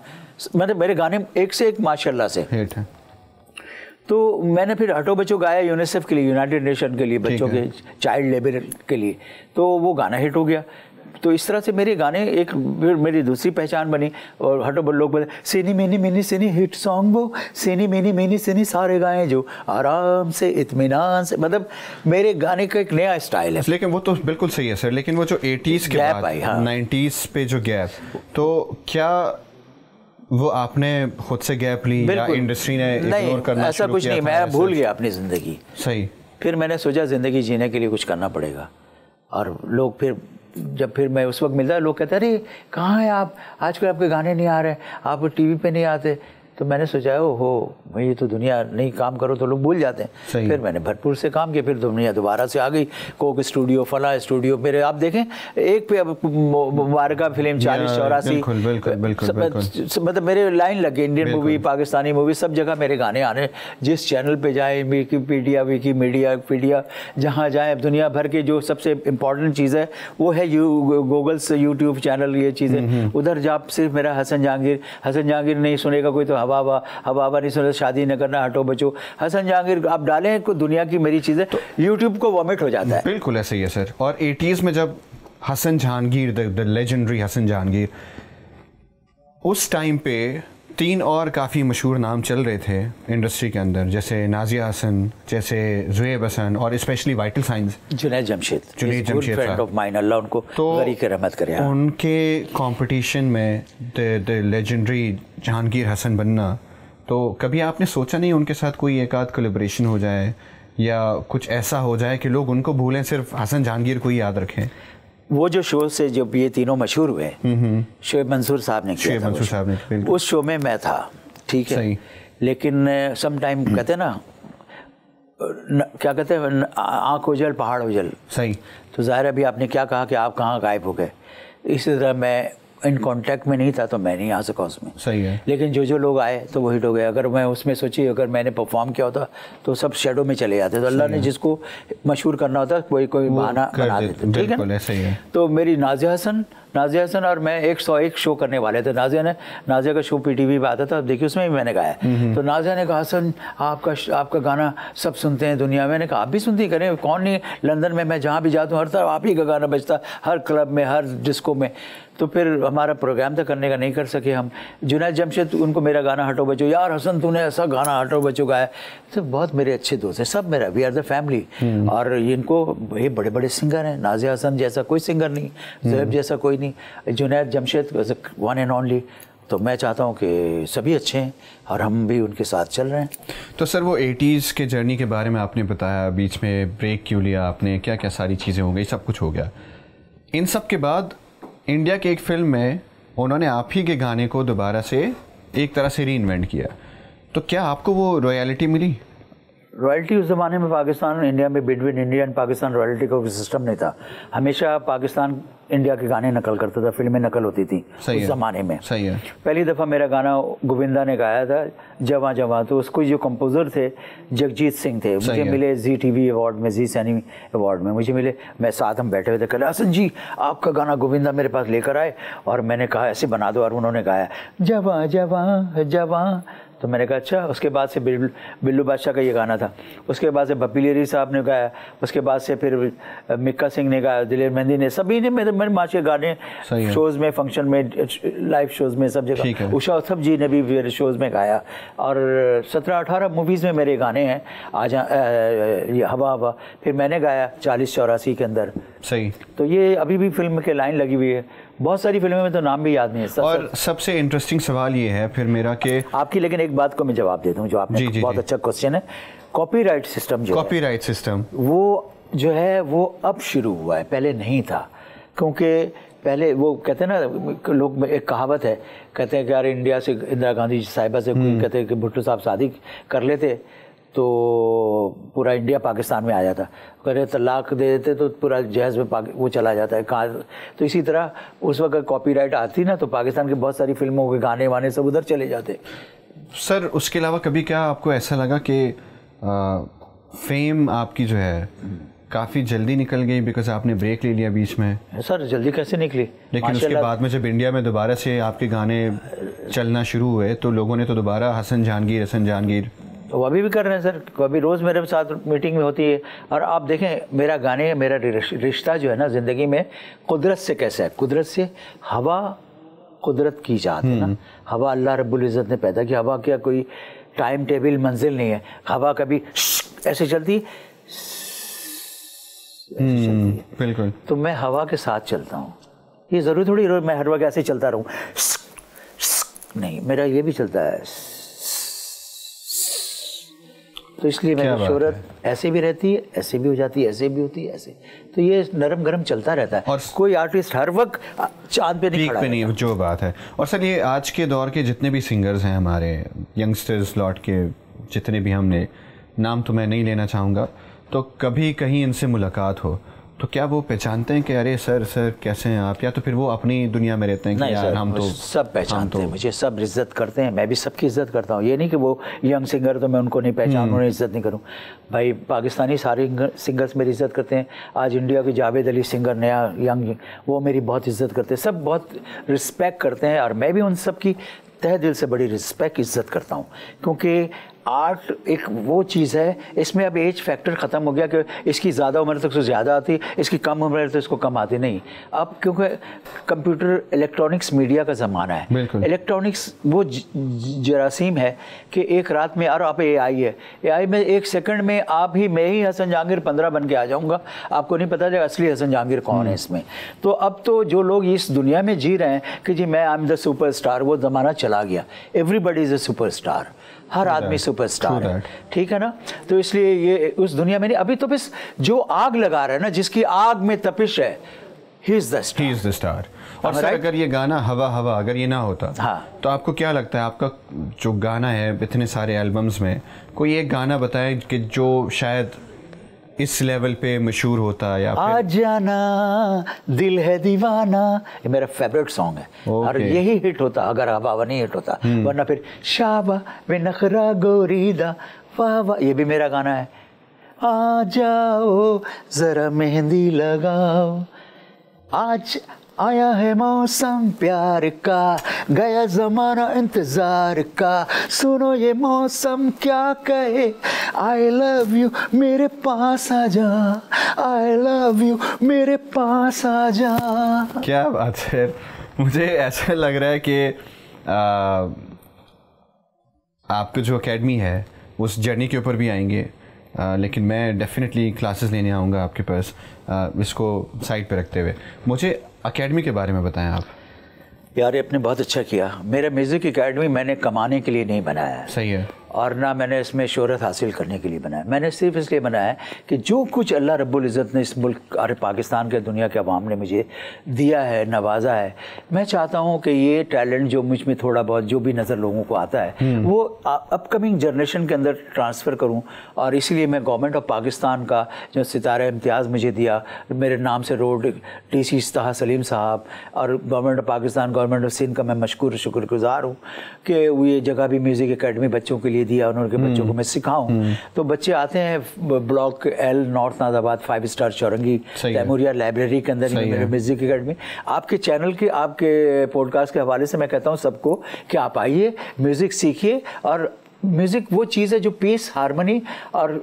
मतलब मेरे गाने एक से एक माशाल्लाह से हिट है। तो मैंने फिर हटो बचो गाया यूनिसेफ के लिए, यूनाइटेड नेशन के लिए, बच्चों के चाइल्ड लेबर के लिए, तो वो गाना हिट हो गया। तो इस तरह से मेरे गाने एक फिर मेरी दूसरी पहचान बनी। और हटो लोग बोले सीनी मिनी मिनी सीनी हिट सॉन्ग, वो सीनी मिनी मिनी सीनी सारे गाएं जो आराम से इत्मीनान से। मतलब मेरे गाने का एक नया स्टाइल है। लेकिन वो तो बिल्कुल सही है सर, लेकिन वो जो 80s के बाद 90s पे जो गैप, तो क्या वो आपने खुद से गैप ली या इंडस्ट्री ने इग्नोर करना? ऐसा कुछ नहीं, मैं भूल गया अपनी ज़िंदगी। सही। फिर मैंने सोचा ज़िंदगी जीने के लिए कुछ करना पड़ेगा। और लोग फिर जब फिर मैं उस वक्त मिलता है, लोग कहते हैं अरे कहाँ हैं आप, आजकल आपके गाने नहीं आ रहे, आप टीवी पे नहीं आते। तो मैंने सोचा ओहो भाई ये तो दुनिया नहीं, काम करो तो लोग भूल जाते हैं। फिर मैंने भरपूर से काम किया, फिर दुनिया दोबारा से आ गई, कोक स्टूडियो, फला स्टूडियो। मेरे आप देखें एक पे मुबारका फिल्म 40-84, मतलब मेरे लाइन लगे, इंडियन मूवी, पाकिस्तानी मूवी, सब जगह मेरे गाने आने। जिस चैनल पे जाए, विकीमीडिया, जहाँ जाए, दुनिया भर के जो सबसे इम्पोर्टेंट चीज़ है वो है गूगल से यूट्यूब चैनल, ये चीज़ें। उधर जब सिर्फ मेरा हसन जहांगीर नहीं सुनेगा कोई तो हवा नहीं सुने, शादी न करना, हटो बचो, हसन जहांगीर आप डालें को दुनिया की मेरी चीज़ें, तो यूट्यूब को वॉमिट हो जाता है। बिल्कुल ऐसे ही है सर। और 80s में जब हसन जहांगीर, द लेजेंडरी हसन जहांगीर, उस टाइम पे 3 और काफ़ी मशहूर नाम चल रहे थे इंडस्ट्री के अंदर, जैसे नाजिया हसन, जैसे ज़ुएब हसन, और specially Vital Signs Junaid Jamshed friend of mine, Allah उनको गनी की रहमत करे। उनके कंपटीशन में द लेजेंडरी जहांगीर हसन बनना, तो कभी आपने सोचा नहीं उनके साथ कोई एक आध कोलैबोरेशन हो जाए या कुछ ऐसा हो जाए कि लोग उनको भूलें, सिर्फ हसन जहांगीर को ही याद रखें? वो जो शो से जब ये तीनों मशहूर हुए, शोएब मंसूर साहब ने किया था, उस शो में मैं था, ठीक है। लेकिन सम टाइम कहते हैं ना, क्या कहते हैं, आँख उजल पहाड़ उजल। सही। तो जाहिर अभी आपने क्या कहा कि आप कहाँ गायब हो गए, इसी तरह मैं इन कांटेक्ट में नहीं था तो मैं नहीं आ सका उसमें। सही है। लेकिन जो लोग आए तो वो हिट हो गए। अगर मैं उसमें सोची, अगर मैंने परफॉर्म किया होता तो सब शेडो में चले जाते। तो अल्लाह ने जिसको मशहूर करना होता कोई बहाना बना देते, ठीक है। तो मेरी नाजिया हसन और मैं 101 शो करने वाले थे। नाजिया का शो PTV पे आता था, देखिए उसमें भी मैंने गाया। तो नाजिया ने कहा हसन आपका गाना सब सुनते हैं दुनिया में। मैंने कहा आप भी सुनती करें, कौन नहीं, लंदन में मैं जहाँ भी जाता हूँ हर तरफ आप ही का गाना बजता, हर क्लब में, हर डिस्को में। तो फिर हमारा प्रोग्राम तो करने का नहीं कर सके हम। जुनैद जमशेद, उनको मेरा गाना हटो बचो, यार हसन तूने ऐसा गाना हटो बचो गाया। तो बहुत मेरे अच्छे दोस्त हैं, सब मेरा, वी आर द फैमिली। और इनको ये बड़े बड़े सिंगर हैं, नाजिया हसन जैसा कोई सिंगर नहीं, ज़ुएब जैसा कोई नहीं, Junaid Jamshed one and only, तो मैं चाहता हूँ कि सभी अच्छे हैं और हम भी उनके साथ चल रहे हैं। तो सर वो 80s के जर्नी के बारे में आपने बताया, बीच में ब्रेक क्यों लिया आपने, क्या क्या सारी चीज़ें हो गई, सब कुछ हो गया। इन सब के बाद इंडिया के एक फ़िल्म में उन्होंने आप ही के गाने को दोबारा से एक तरह से री इन्वेंट किया, तो क्या आपको वो रॉयल्टी मिली? रॉयल्टी उस ज़माने में पाकिस्तान इंडिया में between India and Pakistan royalty का कोई सिस्टम नहीं था। हमेशा पाकिस्तान इंडिया के गाने नकल करता था, फिल्में नकल होती थी उस ज़माने में। सही है। पहली दफ़ा मेरा गाना गोविंदा ने गाया था जवां जवां, तो उसको जो कंपोज़र थे जगजीत सिंह थे, मुझे मिले जी टीवी अवार्ड में, जी सैनी अवार्ड में मुझे मिले। मैं साथ हम बैठे हुए थे, कहले हसन जी आपका गाना गोविंदा मेरे पास लेकर आए, और मैंने कहा ऐसे बना दो, और उन्होंने गाया जवां जवां जवां। तो मैंने कहा अच्छा। उसके बाद से बिल्लू बादशाह का ये गाना था, उसके बाद से बप्पी लेरी साहब ने गाया, उसके बाद से फिर मिक्का सिंह ने गाया, दिलेर मेहंदी ने, सभी ने मेरे माशे गाने शोज़ में, फंक्शन में, लाइव शोज़ में, सब जगह। उषा उत्सव जी ने भी मेरे शोज़ में गाया, और 17-18 मूवीज़ में मेरे गाने हैं। आज ये हवा हवा फिर मैंने गाया 40-84 के अंदर। सही। तो ये अभी भी फिल्म के लाइन लगी हुई है। बहुत सारी फिल्मों में तो नाम भी याद नहीं है। और सबसे इंटरेस्टिंग सवाल ये है फिर मेरा कि आपकी, लेकिन एक बात को मैं जवाब देता हूँ, जो आपने बहुत अच्छा क्वेश्चन है। कॉपीराइट सिस्टम जो कॉपीराइट सिस्टम वो जो है वो अब शुरू हुआ है, पहले नहीं था। क्योंकि पहले वो कहते हैं ना, लोग एक कहावत है, कहते हैं कि यार इंडिया से इंदिरा गांधी साहिबा से कोई कहते हैं कि भुट्टो साहब शादी कर लेते तो पूरा इंडिया पाकिस्तान में आ जाता, अगर तलाक दे देते तो पूरा जहेज में वो चला जाता है कहाँ। तो इसी तरह उस वक्त कॉपीराइट आती ना, तो पाकिस्तान की बहुत सारी फिल्मों के गाने वाने सब उधर चले जाते। सर उसके अलावा कभी क्या आपको ऐसा लगा कि फेम आपकी जो है काफ़ी जल्दी निकल गई बिकॉज आपने ब्रेक ले लिया बीच में? सर जल्दी कैसे निकली, लेकिन उसके बाद में जब इंडिया में दोबारा से आपके गाने चलना शुरू हुए तो लोगों ने तो दोबारा हसन जहांगीर तो वो अभी भी कर रहे हैं सर। अभी रोज़ मेरे साथ मीटिंग में होती है। और आप देखें मेरा गाने, मेरा रिश्ता जो है ना ज़िंदगी में कुदरत से कैसा है। कुदरत से, हवा कुदरत की जात है ना, हवा अल्लाह रब्बुल इज़्ज़त ने पैदा किया। हवा क्या कोई टाइम टेबल मंजिल नहीं है, हवा कभी ऐसे चलती बिल्कुल। तो मैं हवा के साथ चलता हूँ। ये ज़रूरी थोड़ी मैं हर वक्त ऐसे चलता रहूँ, नहीं, मेरा ये भी चलता है। तो इसलिए मेरी शोहरत ऐसे भी रहती है, ऐसे भी हो जाती है, ऐसे भी होती है, ऐसे। तो ये नरम गरम चलता रहता है। और कोई आर्टिस्ट हर वक्त चांद पे नहीं खड़ा नहीं, जो बात है। और सर ये आज के दौर के जितने भी सिंगर्स हैं हमारे यंगस्टर्स लॉट के, जितने भी, हमने नाम तो मैं नहीं लेना चाहूँगा, तो कभी कहीं इनसे मुलाकात हो तो क्या वो पहचानते हैं कि अरे सर कैसे हैं आप, या तो फिर वो अपनी दुनिया में रहते हैं कि यार हम तो सब पहचानते हैं मुझे, सब इज्जत करते हैं, मैं भी सबकी इज्जत करता हूँ। ये नहीं कि वो यंग सिंगर तो मैं उनको नहीं पहचानूँ, उन्हें इज्जत नहीं करूँ। भाई पाकिस्तानी सारे सिंगर्स मेरी इज्जत करते हैं। आज इंडिया के जावेद अली सिंगर नया यंग, वो मेरी बहुत इज्जत करते हैं, सब बहुत रिस्पेक्ट करते हैं। और मैं भी उन सब की तहे दिल से बड़ी रिस्पेक्ट इज्जत करता हूँ, क्योंकि आर्ट एक वो चीज़ है, इसमें अब एज फैक्टर ख़त्म हो गया कि इसकी ज़्यादा उम्र तक तो ज़्यादा आती, इसकी कम उम्र तो इसको कम आती नहीं। अब क्योंकि कंप्यूटर इलेक्ट्रॉनिक्स मीडिया का ज़माना है, इलेक्ट्रॉनिक्स वो जरासीम है कि एक रात में, और आप AI है, AI में एक सेकंड में मैं ही हसन जहांगीर 15 बन के आ जाऊँगा, आपको नहीं पता चलेगा असली हसन जहांगीर कौन है इसमें। तो अब तो जो लोग इस दुनिया में जी रहे हैं कि जी मैं आई एम द सुपरस्टार, वो ज़माना चला गया। एवरीबडी इज़ अ सुपरस्टार, हर आदमी सुपरस्टार है, ठीक है ना। तो इसलिए ये उस दुनिया में नहीं। अभी तो बस जो आग लगा रहा है ना, जिसकी आग में तपिश है, ही इज द स्टार। और सर अगर ये गाना हवा हवा अगर ये ना होता, हाँ, तो आपको क्या लगता है, आपका जो गाना है इतने सारे एल्बम्स में, कोई एक गाना बताएं कि जो शायद इस लेवल पे मशहूर होता है? या आ जाना दिल है दीवाना, ये मेरा फेवरेट सॉन्ग है। और यही हिट होता अगर हवा नहीं हिट होता, वरना फिर शाबा वे नखरा गोरीदा वाह वाह, ये भी मेरा गाना है। आ जाओ जरा मेहंदी लगाओ, आज आया है मौसम प्यार का, गया ज़माना इंतज़ार का, सुनो ये मौसम क्या कहे, आई लव यू मेरे पास आ जा, आई लव यू मेरे पास आ जा। क्या बात है। मुझे ऐसा लग रहा है कि आपकी जो एकेडमी है उस जर्नी के ऊपर भी आएंगे, लेकिन मैं डेफिनेटली क्लासेस लेने आऊँगा आपके पास। इसको साइड पे रखते हुए मुझे एकेडमी के बारे में बताएं आप। यार आपने बहुत अच्छा किया। मेरा म्यूज़िक एकेडमी मैंने कमाने के लिए नहीं बनाया है, सही है, और ना मैंने इसमें शोहरत हासिल करने के लिए बनाया। मैंने सिर्फ इसलिए बनाया है कि जो कुछ अल्लाह रब्बुल इज़्ज़त ने इस मुल्क और पाकिस्तान के दुनिया के अवाम ने मुझे दिया है, नवाजा है, मैं चाहता हूँ कि ये टैलेंट जो मुझ में थोड़ा बहुत जो भी नज़र लोगों को आता है वो अपकमिंग जनरेशन के अंदर ट्रांसफ़र करूँ। और इसलिए मैं गवर्नमेंट ऑफ पाकिस्तान का जो सितारा इम्तियाज़ मुझे दिया, मेरे नाम से रोड DC इस्ताहा सलीम साहब और government of Pakistan, government of Sindh का मैं मशकूर शुक्रगुज़ार हूँ कि ये जगह भी म्यूज़िक एकेडमी बच्चों के लिए दिया उन्होंने, बच्चों को मैं सिखाऊं। तो बच्चे आते हैं block L north Nazimabad 5 star Chowrangi Taimuria library के अंदर मेरे म्यूजिक एकेडमी। आपके चैनल के, आपके पॉडकास्ट के हवाले से मैं कहता हूं सबको कि आप आइए, म्यूजिक सीखिए। और म्यूज़िक वो चीज़ है जो पीस, हारमोनी और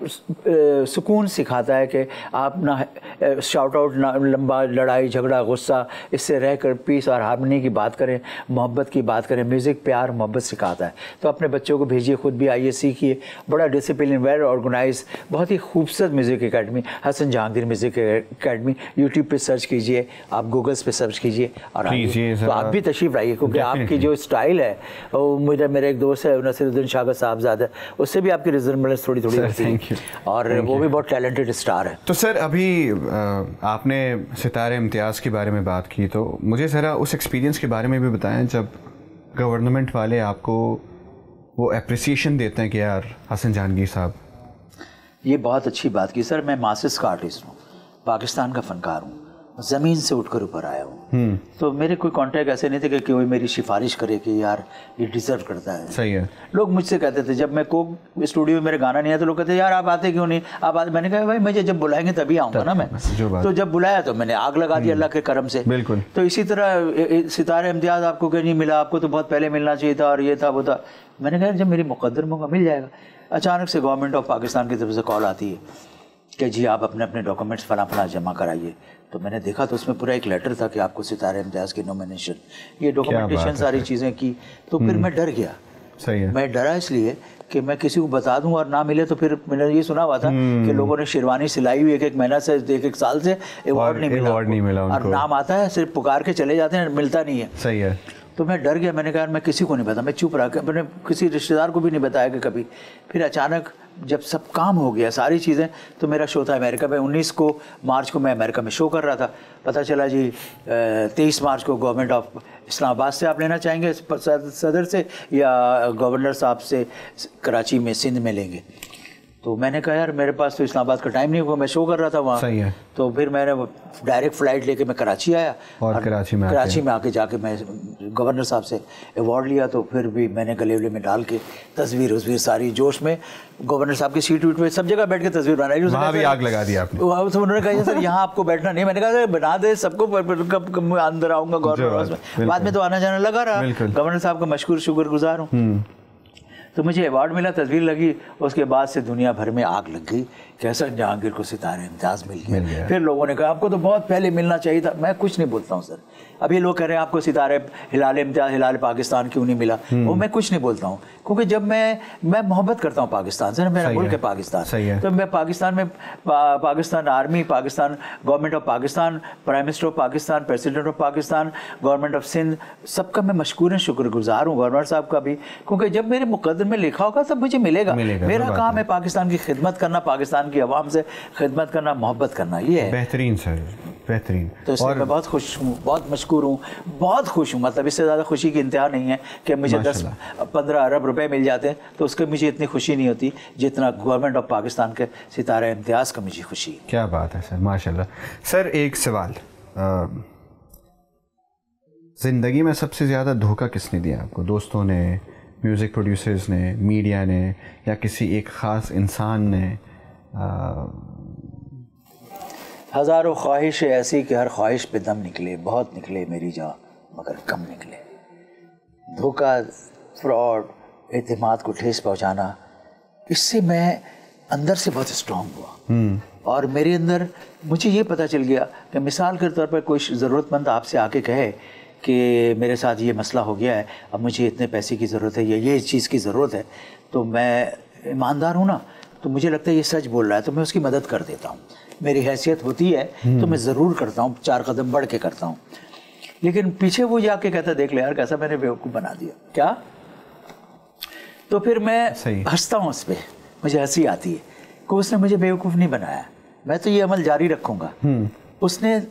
सुकून सिखाता है कि आप ना शाउट आउट, ना लंबा लड़ाई झगड़ा गुस्सा, इससे रहकर पीस और हारमोनी की बात करें, मोहब्बत की बात करें। म्यूज़िक प्यार मोहब्बत सिखाता है। तो अपने बच्चों को भेजिए, खुद भी आइए, सीखिए। बड़ा डिसिप्लिन, वेल ऑर्गेनाइज, बहुत ही खूबसूरत music academy Hasan Jahangir music academy. YouTube पे सर्च कीजिए, आप गूगल्स पे सर्च कीजिए और आइए। तो आप भी तशरीफ़ लाइए, क्योंकि आपकी जो स्टाइल है वो मेरे एक दोस्त है नसीरुद्दीन शाह साहबजादा, उससे भी आपकी रिजर्वनेस थोड़ी होती है, और वो भी बहुत टैलेंटेड स्टार है। तो सर अभी आपने सितारे इम्तियाज़ के बारे में बात की, तो मुझे ज़रा उस एक्सपीरियंस के बारे में भी बताएं जब गवर्नमेंट वाले आपको वो अप्रिसिएशन देते हैं कि यार हसन जहांगीर साहब। ये बहुत अच्छी बात की सर। मैं मास्टर्स का आर्टिस्ट हूँ, पाकिस्तान का फनकार हूँ, ज़मीन से उठकर ऊपर आया हूँ। तो मेरे कोई कॉन्टैक्ट ऐसे नहीं थे कि कोई मेरी सिफारिश करे कि यार ये डिज़र्व करता है। सही है। लोग मुझसे कहते थे, जब मैं कोक स्टूडियो में मेरे गाना नहीं आया तो लोग कहते यार आप आते क्यों नहीं, आप आते। मैंने कहा भाई मुझे जब बुलाएंगे तभी आऊँगा ना मैं। तो जब बुलाया तो मैंने आग लगा दी अल्लाह के करम से। बिल्कुल। तो इसी तरह सितारे इम्तियाज़ आपको क्यों नहीं मिला, आपको तो बहुत पहले मिलना चाहिए था, और ये था वो था। मैंने कहा जब मेरी मुकद्दर मौका मिल जाएगा। अचानक से गवर्नमेंट ऑफ पाकिस्तान की तरफ से कॉल आती है कि जी आप अपने अपने डॉक्यूमेंट्स फला जमा कराइए। तो मैंने देखा तो उसमें पूरा एक लेटर था कि आपको सितारे इम्तियाज़ की नॉमिनेशन, ये डॉक्यूमेंटेशन सारी चीज़ें की। तो फिर मैं डर गया। सही है। मैं डरा इसलिए कि मैं किसी को बता दूं और ना मिले तो फिर मैंने ये सुना हुआ था कि लोगों ने शेरवानी सिलाई हुई एक महीना से, एक साल से अवार्ड नहीं मिला और नाम आता है सिर्फ पुकार के चले जाते हैं, मिलता नहीं है। सही है। तो मैं डर गया। मैंने कहा मैं किसी को नहीं बताया, मैं चुप रहा, मैंने किसी रिश्तेदार को भी नहीं बताया कि कभी। फिर अचानक जब सब काम हो गया सारी चीज़ें, तो मेरा शो था अमेरिका में। 19 मार्च को मैं अमेरिका में शो कर रहा था। पता चला जी 23 मार्च को गवर्नमेंट ऑफ इस्लामाबाद से आप लेना चाहेंगे सदर से, या गवर्नर साहब से कराची में सिंध में लेंगे। तो मैंने कहा यार मेरे पास तो इस्लामाबाद का टाइम नहीं हुआ, मैं शो कर रहा था वहाँ। सही है। तो फिर मैंने डायरेक्ट फ़्लाइट लेके मैं कराची आया, और कराची में आके जाके मैं गवर्नर साहब से अवार्ड लिया। तो फिर भी मैंने गले वले में डाल के तस्वीर सारी जोश में गवर्नर साहब की सीट पे सब जगह बैठ के तस्वीर बनाई। वहाँ भी आग लगा दी आपने। उन्होंने कहा सर यहाँ आपको बैठना नहीं। मैंने कहा बना दे सबको, कब अंदर आऊँगा गवर्नर हाउस में। बाद में तो आना जाना लगा रहा। गवर्नर साहब का मशकूर शुक्रगुजार हूँ। तो मुझे अवार्ड मिला, तस्वीर लगी, उसके बाद से दुनिया भर में आग लग गई कि हसन जहांगीर को सितारे इम्तियाज़ मिल गया। फिर लोगों ने कहा आपको तो बहुत पहले मिलना चाहिए था। मैं कुछ नहीं बोलता हूँ सर। अभी लोग कह रहे हैं आपको सितारे हिलाल इम्तियाज़, हिलाल पाकिस्तान क्यों नहीं मिला, वो मैं कुछ नहीं बोलता हूँ, क्योंकि जब मैं मोहब्बत करता हूँ पाकिस्तान से, मेरा मुल्क है पाकिस्तान। तो मैं पाकिस्तान में Pakistan army, Pakistan government of Pakistan, prime minister of Pakistan, president of Pakistan, government of Sindh, सबका मैं मशकूरन शुक्रगुजार हूँ, गवर्नर साहब का भी, क्योंकि जब मेरे मुकद्दर में लिखा होगा तब मुझे मिलेगा। मेरा काम है पाकिस्तान की खिदमत करना, पाकिस्तान की आवाम से खिदमत करना, मोहब्बत करना, ये है। बेहतरीन सर, बेहतरीन। तो इसलिए मैं बहुत खुश हूँ, बहुत मशकूर हूँ, बहुत खुश हूँ। मतलब इससे ज़्यादा खुशी की इंतहा नहीं है कि मुझे 10-15 अरब रुपए मिल जाते हैं तो उसके मुझे इतनी खुशी नहीं होती जितना गवर्नमेंट ऑफ पाकिस्तान के सितारे इम्तियाज़ का मुझे खुशी है। क्या बात है सर, माशाल्लाह। सर एक सवाल, ज़िंदगी में सबसे ज़्यादा धोखा किसने दिया आपको? दोस्तों ने, म्यूज़िक प्रोड्यूसर्स ने, मीडिया ने, या किसी एक ख़ास इंसान ने? हज़ारों ख्वाहिशें ऐसी कि हर ख्वाहिश पे दम निकले, बहुत निकले मेरी जान मगर कम निकले। धोखा, फ्रॉड, एतमाद को ठेस पहुंचाना, इससे मैं अंदर से बहुत स्ट्रॉन्ग हुआ। और मेरे अंदर मुझे ये पता चल गया कि मिसाल के तौर पर कोई ज़रूरतमंद आपसे आके कहे कि मेरे साथ ये मसला हो गया है, अब मुझे इतने पैसे की ज़रूरत है या ये चीज़ की ज़रूरत है, तो मैं ईमानदार हूँ ना, तो मुझे लगता है ये सच बोल रहा है, तो मैं उसकी मदद कर देता हूँ। मेरी हैसियत होती है तो मैं ज़रूर करता हूँ, 4 कदम बढ़ के करता हूँ। लेकिन पीछे वो जाके कहता देख ले यार कैसा मैंने बेवकूफ़ बना दिया क्या। तो फिर मैं हंसता हूँ उस पर, मुझे हंसी आती है कि उसने मुझे बेवकूफ़ नहीं बनाया, मैं तो ये अमल जारी रखूँगा। उसने